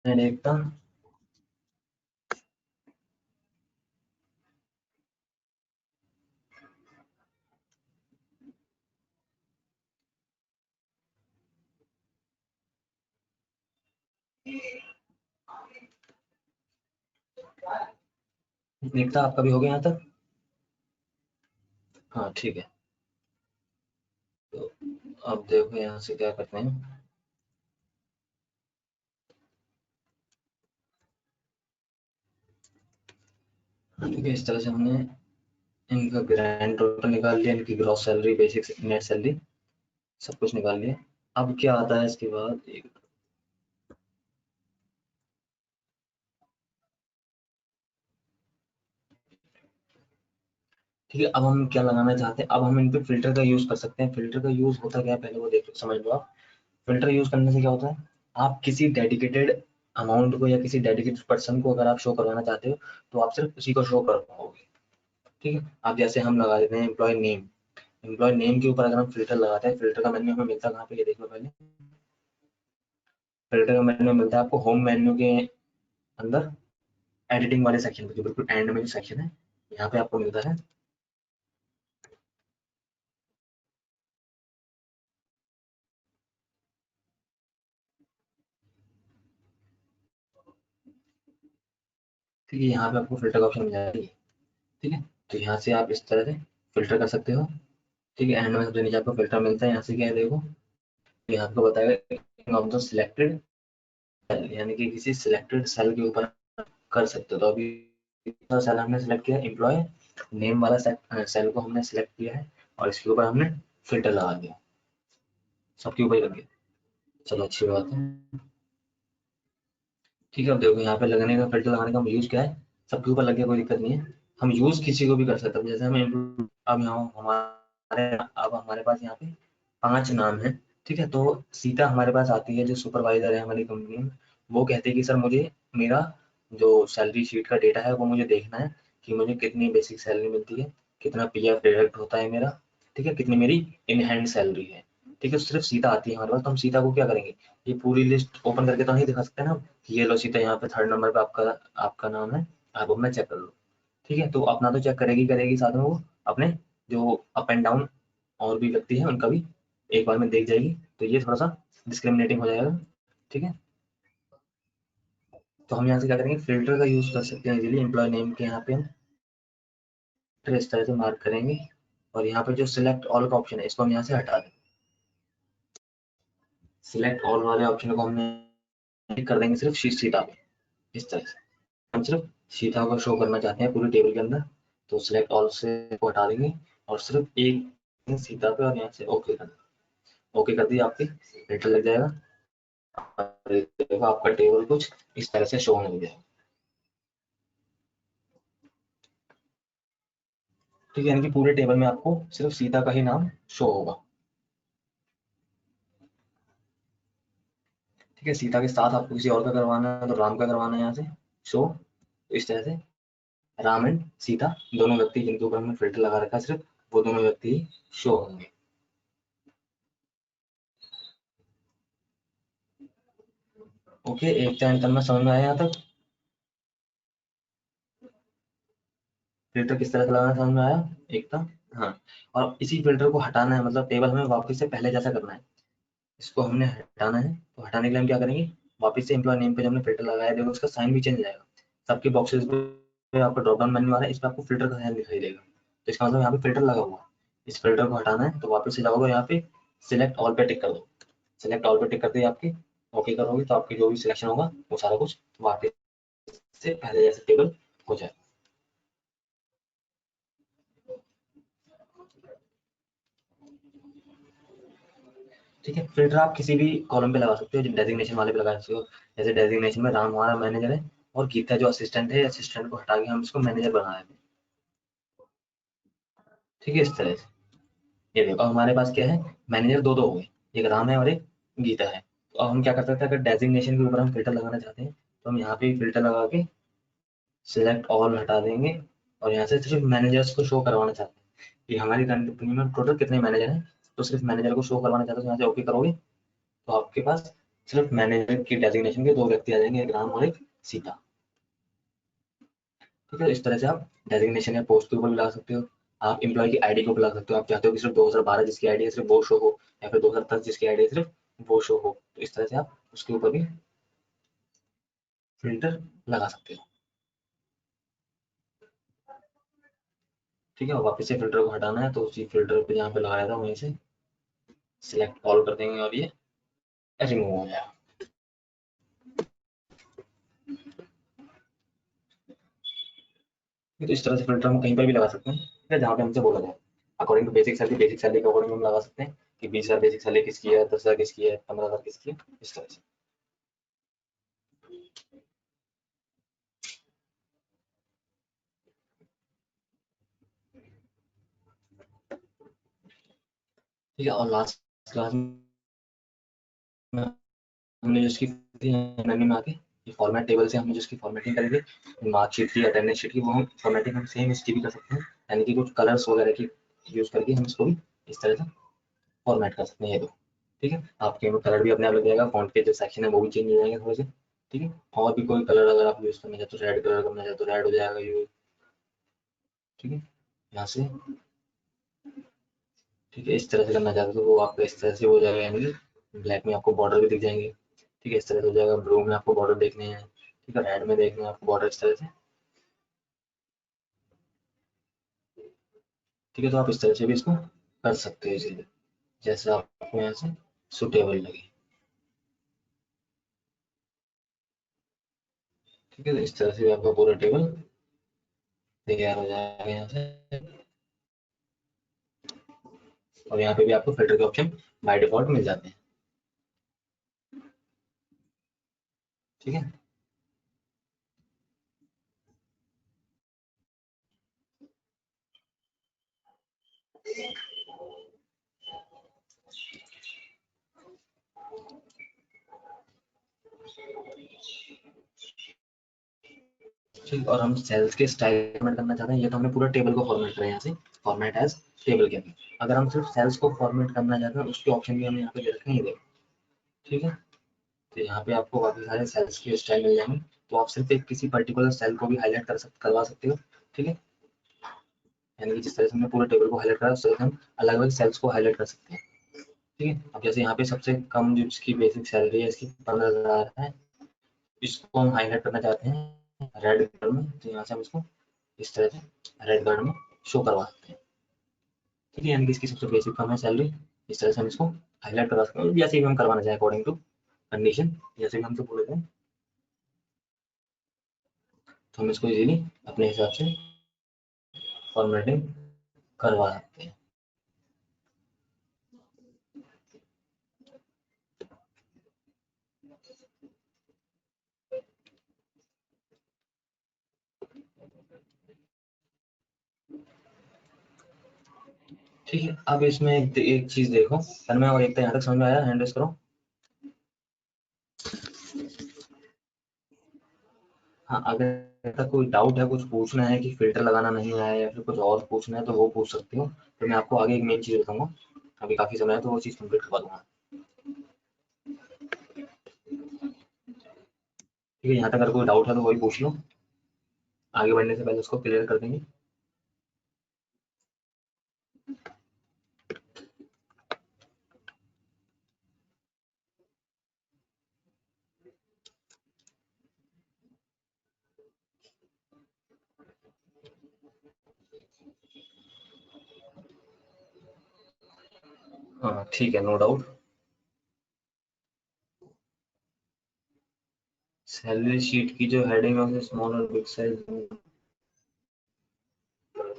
एंड एकता। एकता आपका भी हो गया यहाँ तक? हाँ ठीक है। तो अब देखो यहाँ से क्या करते हैं। ठीक है, इस तरह से हमने इनका ग्रैंड टोटल निकाल लिया, इनकी gross salary, basic net salary, सब कुछ निकाल लिया। अब क्या आता है इसके बाद, एक ठीक है, अब हम क्या लगाना चाहते हैं, अब हम इन पे फिल्टर का यूज कर सकते हैं। फिल्टर का यूज होता क्या है पहले वो देख समझ लो आप। फिल्टर यूज करने से क्या होता है, आप किसी डेडिकेटेड अमाउंट को या किसी डेडिकेटेड पर्सन को अगर आप शो करवाना चाहते हो तो आप सिर्फ उसी को शो कर पाओगे। ठीक है, अब जैसे हम लगा देते हैं एम्प्लॉय नेम। एम्प्लॉय नेम के ऊपर अगर हम फिल्टर लगाते हैं, फिल्टर का मेन्यू हमें मिलता है कहाँ पे, ये देख लो पहले। फिल्टर का मेन्यू मिलता है आपको होम मेन्यू के अंदर, एडिटिंग वाले सेक्शन पे, जो बिल्कुल एंड में जो सेक्शन है, यहाँ पे आपको मिलता है। ठीक है, यहाँ पे आपको फिल्टर का ऑप्शन मिल जाएगा। ठीक है, तो यहाँ से आप इस तरह से फिल्टर कर सकते हो। ठीक है, एंड में सबसे नीचे आपको फिल्टर मिलता है, यहाँ से क्या है देखो, यहाँ आपको बताएगा ऑफ द सिलेक्टेड सेल, यानी कि किसी सिलेक्टेड सेल के ऊपर कर सकते हो। तो अभी सेल हमने सेलेक्ट किया, एम्प्लॉय नेम वाला सेल को हमने सेलेक्ट किया है, और इसके ऊपर हमने फिल्टर लगा दिया, सबके ऊपर ही लग गया। चलो अच्छी बात है। ठीक है, अब देखो यहाँ पे लगने का, फिल्टर लगाने का यूज क्या है, सबके ऊपर लग गया, कोई दिक्कत नहीं है। हम यूज किसी को भी कर सकते हैं, जैसे हमें अब यहाँ हमारे पास यहाँ पे 5 नाम है। ठीक है, तो सीता हमारे पास आती है, जो सुपरवाइजर है हमारी कंपनी में। वो कहते हैं कि सर मुझे मेरा जो सैलरी शीट का डेटा है वो मुझे देखना है, कि मुझे कितनी बेसिक सैलरी मिलती है, कितना पीएफ डिडक्ट होता है मेरा, ठीक है, कितनी मेरी इन हैंड सैलरी है। ठीक है, सिर्फ सीता आती है हमारे पास, तो हम सीता को क्या करेंगे, ये पूरी लिस्ट ओपन करके तो नहीं दिखा सकते ना, कि ये लो सीता यहाँ पे 3rd नंबर पे आपका आपका नाम है, आप अपना चेक कर लो। ठीक है, तो अपना तो चेक करेगी करेगी, साथ में वो अपने जो अप एंड डाउन और भी व्यक्ति हैं उनका भी एक बार में देख जाएगी, तो ये थोड़ा सा डिस्क्रिमिनेटिंग हो जाएगा। ठीक है, तो हम यहाँ से क्या करेंगे, फिल्टर का यूज कर सकते हैं इजीली। एम्प्लॉय नेम के यहाँ पे हम फिल्टर इस तरह से मार्क करेंगे, और यहाँ पे जो सिलेक्ट ऑल का ऑप्शन है इसको हम यहाँ से हटा दें। सिलेक्ट ऑल वाले ऑप्शन को हमने क्लिक कर देंगे सिर्फ सीता पे, इस तरह से। हम सिर्फ सीता को शो करना चाहते हैं पूरी टेबल के अंदर, तो सिलेक्ट ऑल से को हटा देंगे, और सिर्फ एक सीता पे, और यहाँ से ओके कर ओके कर दिया, आपके फिल्टर लग जाएगा, और देखो आपका टेबल कुछ इस तरह से शो होने लग जाएगा। ठीक है, यानी कि पूरे टेबल में आपको सिर्फ सीता का ही नाम शो होगा। ठीक है, सीता के साथ आपको किसी और का करवाना है तो राम का करवाना है यहाँ से शो, तो इस तरह से राम एंड सीता दोनों व्यक्ति जिनके ऊपर हमने फिल्टर लगा रखा है, सिर्फ वो दोनों व्यक्ति ही शो होंगे। ओके, एक टाइम तक मैं समझ में आया यहाँ तक, फिल्टर किस तरह से लगाना समझ में आया एक तक। हाँ, और इसी फिल्टर को हटाना है, मतलब टेबल हमें वापस से पहले जैसा करना है। इसको हमने हटाना है, तो हटाने के लिए हम क्या करेंगे, वापस से एम्प्लॉय नेम पे जो हमने फिल्टर लगाया देखो उसका साइन भी चेंज हो जाएगा। सबके बॉक्सेस पे आपको ड्रॉप डाउन मेन्यू आ रहा है, इस पे आपको फिल्टर का साइन दिखाई देगा, तो इसका मतलब यहाँ पे फिल्टर लगा हुआ है। इस फिल्टर को हटाना है, तो वापस से जाओगे यहाँ पे सिलेक्ट ऑल पे टिक कर दो। सिलेक्ट ऑल पे टिक करते ही आपकी ओके करोगे, तो आपकी जो भी सिलेक्शन होगा वो सारा कुछ वापस से पहले जैसे टेबल हो जाए। ठीक है, फिल्टर आप किसी भी कॉलम पे लगा सकते हो, जो डेजिग्नेशन वाले पे लगा सकते हो। जैसे डेजिग्नेशन में राम हमारा मैनेजर है, और गीता जो असिस्टेंट है, असिस्टेंट को हटा के हम इसको मैनेजर बना देते हैं। ठीक है, इस तरह से। ये देखो हमारे पास क्या है, मैनेजर दो दो हो गए, एक राम है और एक गीता है। तो अब हम क्या कर सकते हैं, अगर डेजिग्नेशन के ऊपर हम फिल्टर लगाना चाहते हैं, तो हम यहाँ पे फिल्टर लगा के सिलेक्ट ऑल हटा देंगे, और यहाँ से सिर्फ मैनेजर्स को शो करवाना चाहते हैं कि हमारी कंपनी में टोटल कितने मैनेजर हैं, तो सिर्फ मैनेजर को शो करवाना चाहते हैं, तो यहाँ से ओके करोगे, तो आपके पास सिर्फ मैनेजर की डेजिग्नेशन के 2 व्यक्ति आ जाएंगे, एक राम और एक सीता। ठीक है, इस तरह से आप डेजिग्नेशन या पोस्ट के ऊपर भी ला सकते हो। आप एम्प्लॉय की आईडी को बुला सकते हो, आप चाहते हो कि सिर्फ 2012 जिसकी आईडी है सिर्फ वो शो हो, या फिर 2010 जिसकी आईडी है सिर्फ वो शो हो, तो इस तरह से आप उसके ऊपर भी फिल्टर लगा सकते हो। ठीक है, वापस से फिल्टर को हटाना है तो उसी फिल्टर पे जहाँ पे लगाया था वहीं से सिलेक्ट ऑल कर देंगे और ये रिमूव हो जाएगा। तो इस तरह से फिल्टर हम कहीं पर भी लगा सकते हैं, ठीक है, जहाँ पे हमसे बोला जाए। According to basic salary, basic salary के अकॉर्डिंग हम लगा सकते हैं कि 20,000 बेसिक सैलरी किसकी है, 10,000 किसकी है, 15,000 किसकी है, इस तरह से। ठीक है, और लास्ट क्लास में हमने जिसकी में आके ये फॉर्मेट टेबल से हमने जिसकी फॉर्मेटिंग करी थी मार्कशीट की, अटेंडेंस शीट की, वो हम फॉर्मेटिंग हम सेम इसकी भी कर सकते हैं, यानी कि कुछ कलर्स वगैरह की यूज करके हम इसको भी इस तरह से फॉर्मेट कर सकते हैं ये दो। ठीक है, आपके में कलर भी अपने आप लग जाएगा, फॉन्ट के जो सेक्शन है वो भी चेंज हो जाएंगे थोड़े से। ठीक है, और भी कोई कलर अगर आप यूज करना चाहते हो, रेड कलर करना चाहते हो रेड हो जाएगा यूज। ठीक है, यहाँ से ठीक है, इस तरह से करना चाहते हो तो वो आपका इस तरह से हो जाएगा, यानी कि ब्लैक में आपको बॉर्डर भी दिख जाएंगे। ठीक है, इस तरह से हो जाएगा, ब्लू में आपको बॉर्डर देखने हैं, ठीक है, रेड में देखने हैं आपको बॉर्डर इस तरह से। ठीक है, तो आप इस तरह से भी इसको कर सकते हो इजीली, जैसे आपको यहाँ से सुटेबल लगे। ठीक है, तो इस तरह से भी आपका पूरा टेबल तैयार हो जाएगा यहाँ से, और यहाँ पे भी आपको फिल्टर के ऑप्शन बाय डिफॉल्ट मिल जाते हैं। ठीक है, ठीक, और हम सेल्स के स्टाइल फॉर्मेट करना चाहते हैं, ये तो हमने पूरा टेबल को फॉर्मेट करा है यहाँ से, फॉर्मेट एज टेबल के अंदर। अगर हम सिर्फ सेल्स को फॉर्मेट करना चाहते हैं उसके ऑप्शन भी हमें यहाँ पे दे रखे हैं, ये देखो। ठीक है, तो यहाँ पे आपको काफी सारे सेल्स के स्टाइल मिल जाएंगे, तो आप सिर्फ एक किसी पर्टिकुलर सेल को भी हाईलाइट करवा सकते हो। ठीक है, यानी कि जिस तरह से हमने पूरे टेबल को हाईलाइट करा उस तरह से हम अलग अलग सेल्स को हाईलाइट कर सकते हैं। ठीक है, अब जैसे यहाँ पे सबसे कम जो इसकी बेसिक सैलरी है इसकी 15,000 है, इसको हम हाईलाइट करना चाहते हैं रेड कलर में, तो यहाँ से हम इसको इस तरह से रेड कलर में शो करवा सकते हैं। ठीक है, यानी कि इसकी सबसे बेसिक कम है सैलरी, इस तरह से हम इसको हाईलाइट करवा सकते हैं, जैसे भी हम करवाना चाहें अकॉर्डिंग टू कंडीशन, जैसे भी हमसे बोले थे तो हम इसको इजीली अपने हिसाब से फॉर्मेटिंग करवा सकते हैं। ठीक है, अब इसमें एक चीज देखो, तन्मय, और एक तो यहाँ तक समझ में आया, हैंड रेस करो। हाँ, अगर तक कोई डाउट है, कुछ पूछना है कि फिल्टर लगाना नहीं आया या फिर कुछ और पूछना है तो वो पूछ सकते हो, तो मैं आपको आगे एक मेन चीज बताऊंगा, अभी काफी समय है तो वो चीज कंप्लीट करवा दूंगा। ठीक है, यहाँ तक अगर कोई डाउट है तो वही पूछ लो, आगे बढ़ने से पहले उसको क्लियर कर देंगे। हाँ ठीक है, नो डाउट। सैलरी शीट की जो हेडिंग है उसे स्मॉल और बिग साइज,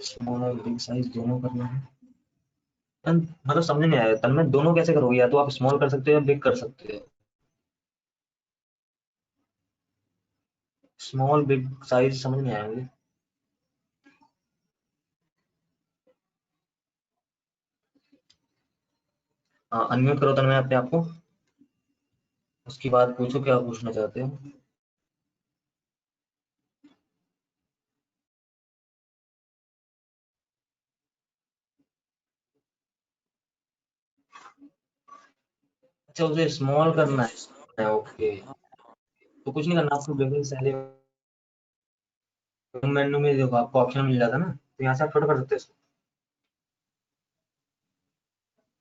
स्मॉल और बिग साइज दोनों करना है। मतलब समझ नहीं आया तन में, दोनों कैसे करोगे, या तो आप स्मॉल कर सकते हो या बिग कर सकते हो। स्मॉल बिग साइज समझ नहीं आया मुझे। हाँ, अनम्यूट करो तन्मय अपने आप को, उसके बाद पूछो क्या पूछना चाहते हो। अच्छा, उसे स्मॉल करना है, ओके, तो कुछ नहीं करना आपको, बेसिक सैलरी मेन्यू में देखो आपको ऑप्शन मिल जाता है ना, तो यहाँ से आप छोटा कर सकते हैं इसको।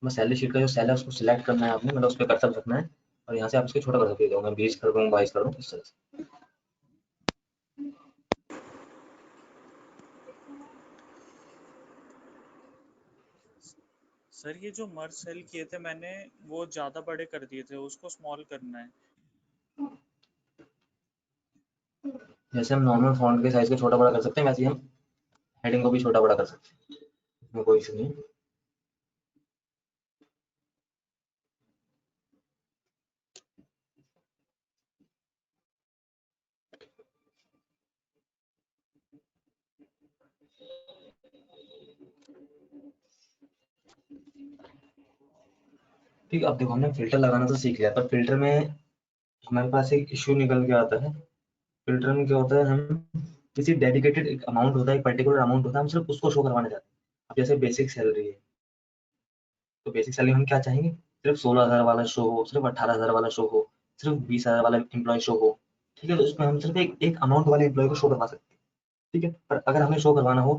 बस सैलरी शीट का जो सेल है उसको सिलेक्ट करना है आपने, मतलब उस पर कर्सर रखना है और यहाँ से आप इसको छोटा कर सकते हो। मैं 20 कर दूँ, 22 कर दूँ, इस तरह से। सर ये जो मर्ज सेल किए थे मैंने, वो ज्यादा बड़े कर दिए थे, उसको स्मॉल करना है। जैसे हम नॉर्मल फॉन्ट के साइज को छोटा बड़ा कर सकते हैं, वैसे ही हम हेडिंग को भी छोटा बड़ा कर सकते हैं, इसमें कोई इशू नहीं। ठीक है, अब देखो हमने फिल्टर लगाना तो सीख लिया, पर फिल्टर में हमारे पास एक इश्यू निकल के आता है। फिल्टर में क्या होता है, हम किसी डेडिकेटेड एक अमाउंट होता है, एक पर्टिकुलर अमाउंट होता है, हम सिर्फ उसको शो करवाना चाहते हैं। अब जैसे बेसिक सैलरी है, तो बेसिक सैलरी हम क्या चाहेंगे, सिर्फ 16,000 वाला शो हो, सिर्फ 18,000 वाला शो हो, सिर्फ 20,000 वाला एम्प्लॉय शो हो। ठीक है, तो इसमें हम सिर्फ एक अमाउंट वाले एम्प्लॉय को शो करवा सकते हैं। ठीक है, पर अगर हमें शो करवाना हो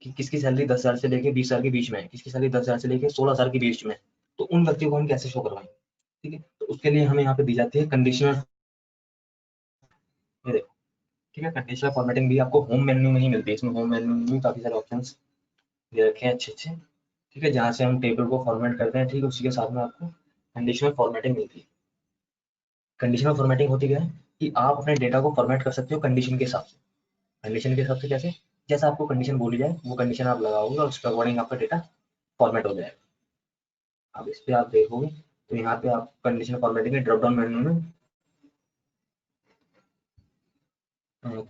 कि किसकी सैलरी 10,000 से लेके 20,000 के बीच में है, किसकी सैलरी 10,000 से लेके 16,000 के बीच में है, तो उन व्यक्तियों को हम कैसे शो करवाएंगे। ठीक है, तो उसके लिए हमें यहाँ पे दी जाती है कंडीशनल। ये देखो, ठीक है, कंडीशनल फॉर्मेटिंग भी आपको होम मेन्यू में ही मिलती है। इसमें होम मेन्यू में भी काफी सारे ऑप्शंस दे रखे हैं अच्छे अच्छे। ठीक है, जहाँ से हम टेबल को फॉर्मेट करते हैं, ठीक है, उसी के साथ में आपको कंडीशनल फॉर्मेटिंग मिलती है। कंडीशनल फॉर्मेटिंग होती क्या है कि आप अपने डेटा को फॉर्मेट कर सकते हो कंडीशन के हिसाब से। कंडीशन के हिसाब से कैसे, जैसा आपको कंडीशन बोली जाए वो कंडीशन आप लगाओगे और उसके अकॉर्डिंग आपका डेटा फॉर्मेट हो जाएगा। अब इस पे आप देखोगे तो यहाँ पे आप कंडीशन फॉर्मेटिंग के ड्रॉप डाउन मेन्यू में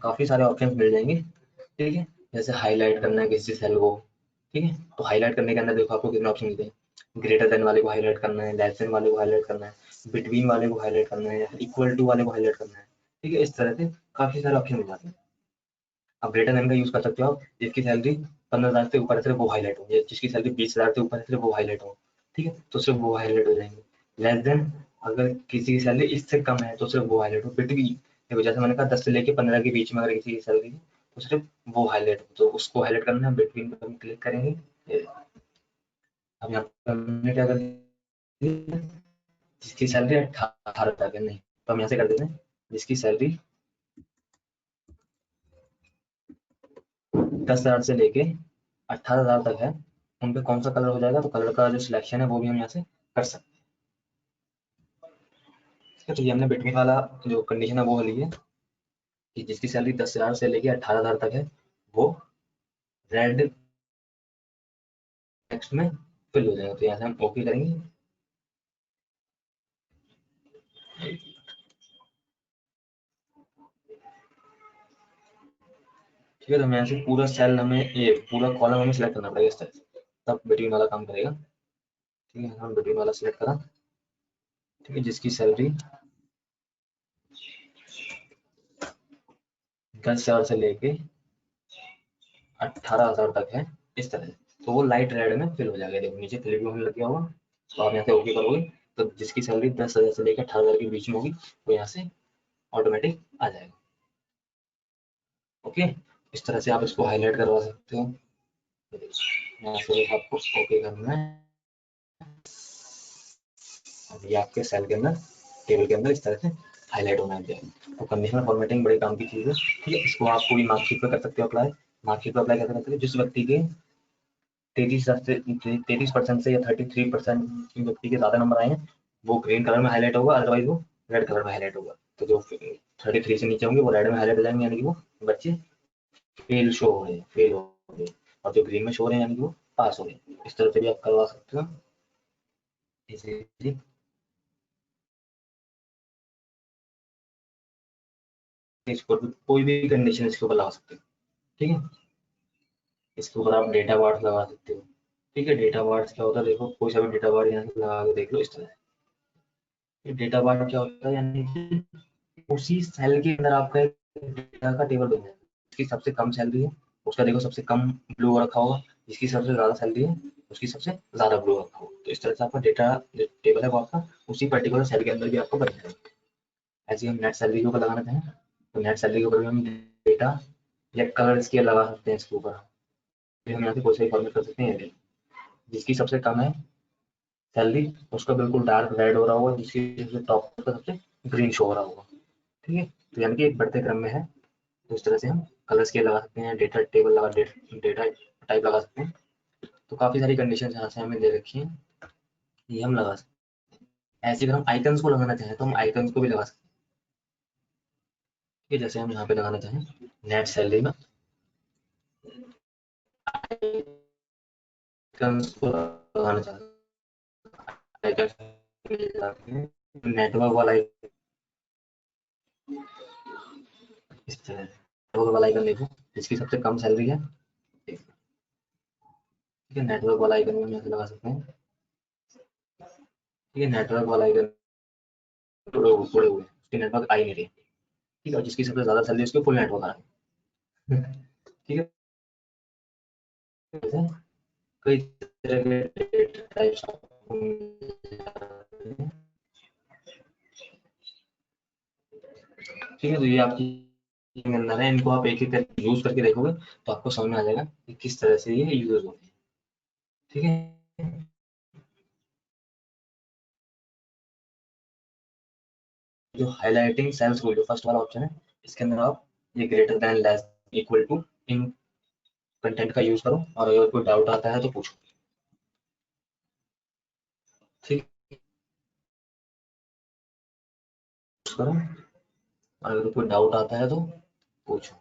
काफी सारे ऑप्शन मिल जाएंगे। ठीक है, जैसे हाईलाइट करना है किसी सेल को। ठीक है, तो हाईलाइट करने के अंदर देखो आपको कितने ऑप्शन मिलते हैं। ग्रेटर देन वाले को हाईलाइट करना है, लेस देन वाले को हाईलाइट करना है, बिटवीन वाले को हाईलाइट करना है, या इक्वल टू वाले को हाईलाइट करना है। ठीक है, इस तरह से काफी सारे ऑप्शन मिल जाते हैं। आप ग्रेटर देन का यूज कर सकते हो, आप जिसकी सैलरी 15,000 से ऊपर है सिर्फ वो हाईलाइट हो, या जिसकी सैलरी 20,000 से ऊपर है सिर्फ वो हाईलाइट हो। ठीक है, तो सिर्फ वो हाईलाइट हो जाएंगे। लेस देन, अगर किसी की सैलरी इससे कम है तो सिर्फ वो हाईलाइट हो। बिटवीन, देखो जैसे मैंने कहा 10 से लेके 15 के बीच में अगर किसी की सैलरी है तो सिर्फ वो हाईलाइट हो, तो उसको हाईलाइट करना है। बिटवीन पर हम क्लिक करेंगे। अब यहाँ पर हमने क्या कर दिया, जिसकी सैलरी 18 तक है, नहीं तो हम यहाँ से कर देते हैं जिसकी सैलरी 10,000 से लेके 18,000 तक है, उन पे कौन सा कलर हो जाएगा, तो कलर का जो सिलेक्शन है वो भी हम यहाँ से कर सकते हैं। तो ये हमने बिटवीन वाला जो कंडीशन है वो ली है कि जिसकी सैलरी 10,000 से लेके 18,000 तक है वो रेड टेक्स्ट में फिल हो जाएगा। तो यहाँ से हम ओके करेंगे। ठीक है, तो हम यहाँ से पूरा सेल हमें, ये पूरा कॉलम हमें सिलेक्ट करना पड़ेगा इस तरह से, तब बिटवीन वाला काम करेगा। ठीक है, हम बिटवीन वाला सिलेक्ट करा। ठीक है, जिसकी सैलरी 10,000 से लेके 18,000 तक है, इस तरह से, तो वो लाइट रेड में फिल हो जाएगा। देखो नीचे फिल भी होने लग गया होगा, तो आप यहाँ से ओके करोगे तो जिसकी सैलरी 10,000 से लेकर 18,000 के बीच में होगी वो यहाँ से ऑटोमेटिक आ जाएगा। ओके, इस तरह से आप इसको हाईलाइट करवा सकते हो। यहाँ से आपको ओके करना है। अब ये आपके सेल के अंदर, टेबल के अंदर इस तरह से हाईलाइट होना चाहिए। तो कंडीशनल फॉर्मेटिंग बड़े काम की चीज़ है। ठीक है, इसको आप पूरी मार्कशीट पे कर सकते हो अप्लाई। मार्कशीट पे अप्लाई कैसे करते हैं, जिस व्यक्ति के 33% से या 33% व्यक्ति के ज़्यादा नंबर आए हैं वो ग्रीन कलर में हाईलाइट होगा, अदरवाइज वो रेड कलर में हाईलाइट होगा। तो जो 33 से नीचे होंगे वो रेड में हाईलाइट हो जाएंगे, यानी कि वो बच्चे फेल शो हो रहे हैं, फेल हो रहे हैं। और जो ग्रीन में शो हो रहे हैं यानी कि वो पास हो रहे हैं। इस तरह से भी आप करवा सकते हो इजीली। इसको कोई भी कंडीशन इसके ऊपर लगा सकते हो। ठीक है, इसके ऊपर आप डेटा वार्ड लगा सकते हो। ठीक है, डेटा वार्ड क्या होता है, देखो कोई सा भी डेटा वार्ड यहाँ से लगा के देख लो इस तरह। डेटा वार्ड क्या होता है, यानी कि उसी सेल के अंदर आपका एक डेटा का टेबल बन जाए। जिसकी सबसे कम सैलरी है उसका देखो सबसे कम ब्लू रखा होगा, जिसकी सबसे ज्यादा सैलरी है उसकी सबसे ज्यादा ब्लू रखा होगा। तो इस तरह से आपका डेटा टेबल है वो आपका उसी पर्टिकुलर सेल के अंदर भी आपको बन जाएगा। ऐसे ही हम नेट सैलरी के ऊपर लगाना चाहें तो नेट सैलरी के ऊपर भी हम डेटा या कलर स्केल लगा सकते हैं इसके ऊपर। फिर हम यहाँ से कोई सा फॉर्मेट कर सकते हैं, जिसकी सबसे कम है सैलरी उसका बिल्कुल डार्क रेड हो रहा होगा, जिसकी सबसे टॉप का सबसे ग्रीन शो हो रहा होगा। ठीक है, तो यानी कि एक बढ़ते क्रम में है। तो इस तरह से हम कलर स्केल लगा सकते हैं, डेटा टेबल लगा डेटा टाइप लगा सकते हैं। तो काफ़ी सारी कंडीशन यहाँ से हमें दे रखी हैं, ये हम लगा सकते हैं। ऐसे अगर हम आइकन्स को लगाना चाहें तो हम आइकन्स को भी लगा सकते हैं। ठीक है, जैसे हम यहाँ पे लगाना चाहें नेट सैलरी में आइकन्स को लगाना चाहते हैं, नेटवर्क वाला इस तरह नेटवर्क वाला आइकन देखो, जिसकी सबसे कम सैलरी है। ठीक है, नेटवर्क वाला आइकन भी हम यहाँ से लगा सकते हैं। ठीक है, नेटवर्क वाला आइकन जुड़े हुए उसकी नेटवर्क आ ही नहीं रही। ठीक है, जिसकी सबसे ज़्यादा सैलरी उसके फुल नेटवर्क आ रही है। ठीक है, कई तरह के टाइप्स ठीक है, तो ये आपकी अंदर है, इनको आप एक एक करके यूज करके देखोगे तो आपको समझ में आ जाएगा कि किस तरह से ये यूज होते हैं। ठीक है, जो हाइलाइटिंग सेल्स को जो फर्स्ट वाला ऑप्शन है, इसके अंदर आप ये greater than less equal to in content का यूज करो, और अगर कोई डाउट आता है तो पूछो। ठीक करो, और अगर कोई डाउट आता है तो पूछो।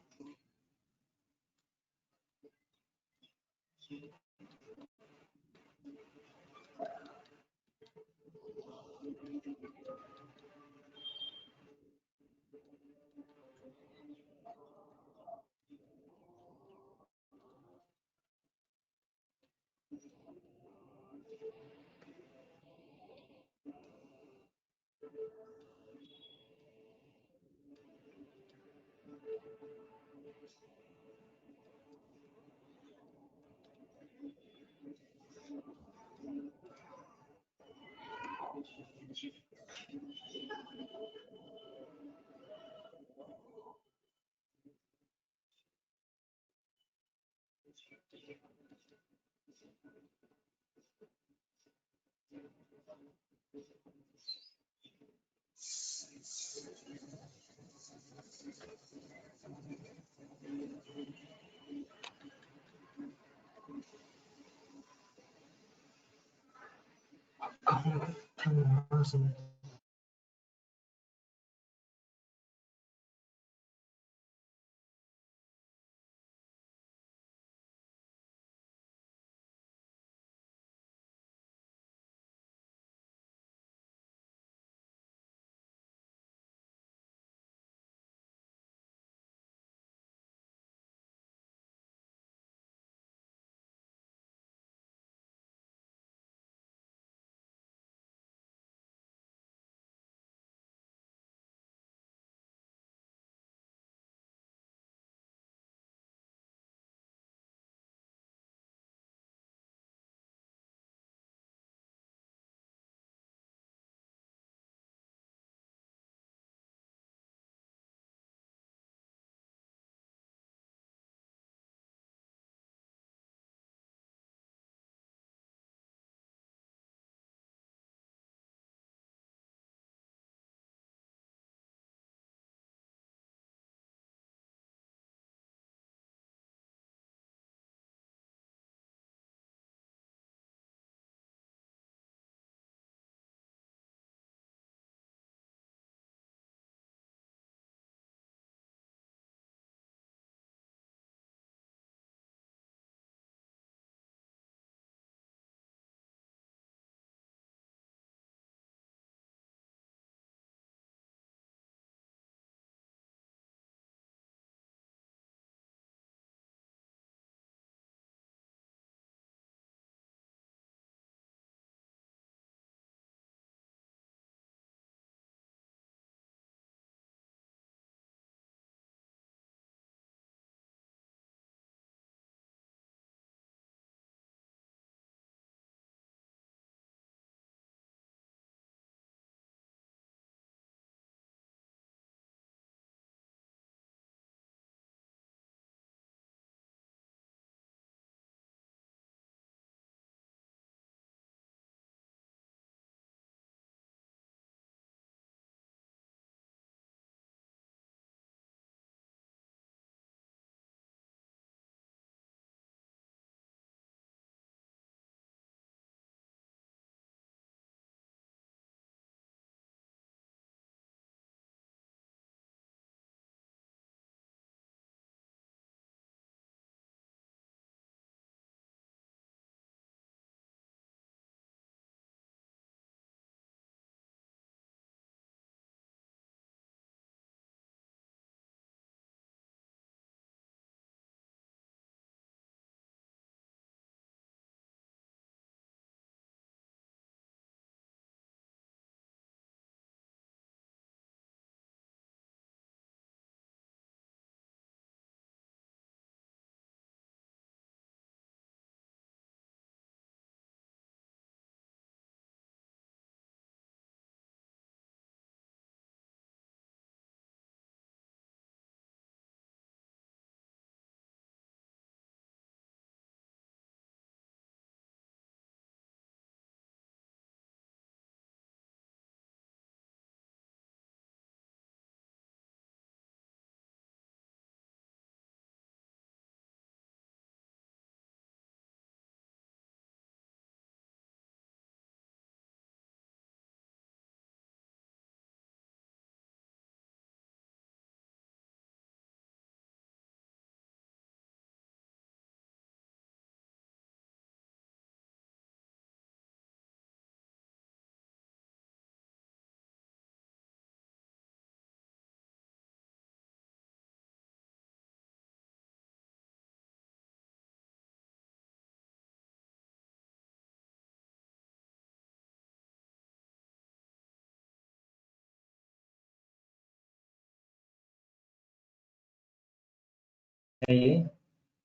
ये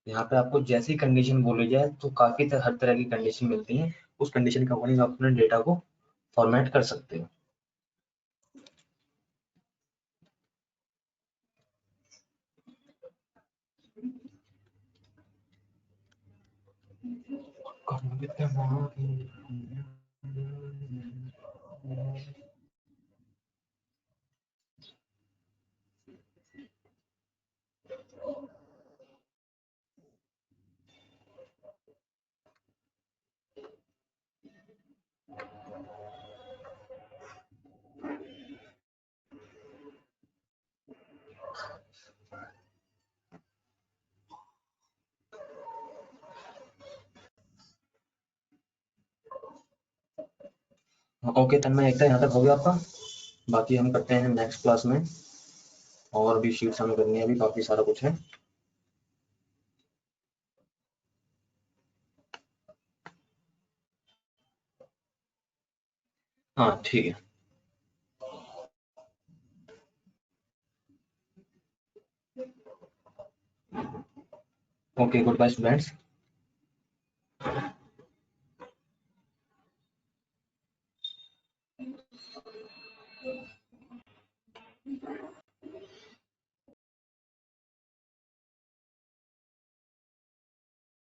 यहाँ पे आपको जैसी कंडीशन बोली जाए तो काफी हर तरह की कंडीशन मिलती है, उस कंडीशन के अकॉर्डिंग आप अपने डेटा को फॉर्मेट कर सकते हो। ओके तन्मय, एकता यहाँ तक हो गया आपका? बाकी हम करते हैं नेक्स्ट क्लास में, और भी शीट्स हमें करनी है, अभी काफी सारा कुछ है। हाँ ठीक है, ओके, गुड बाय स्टूडेंट्स।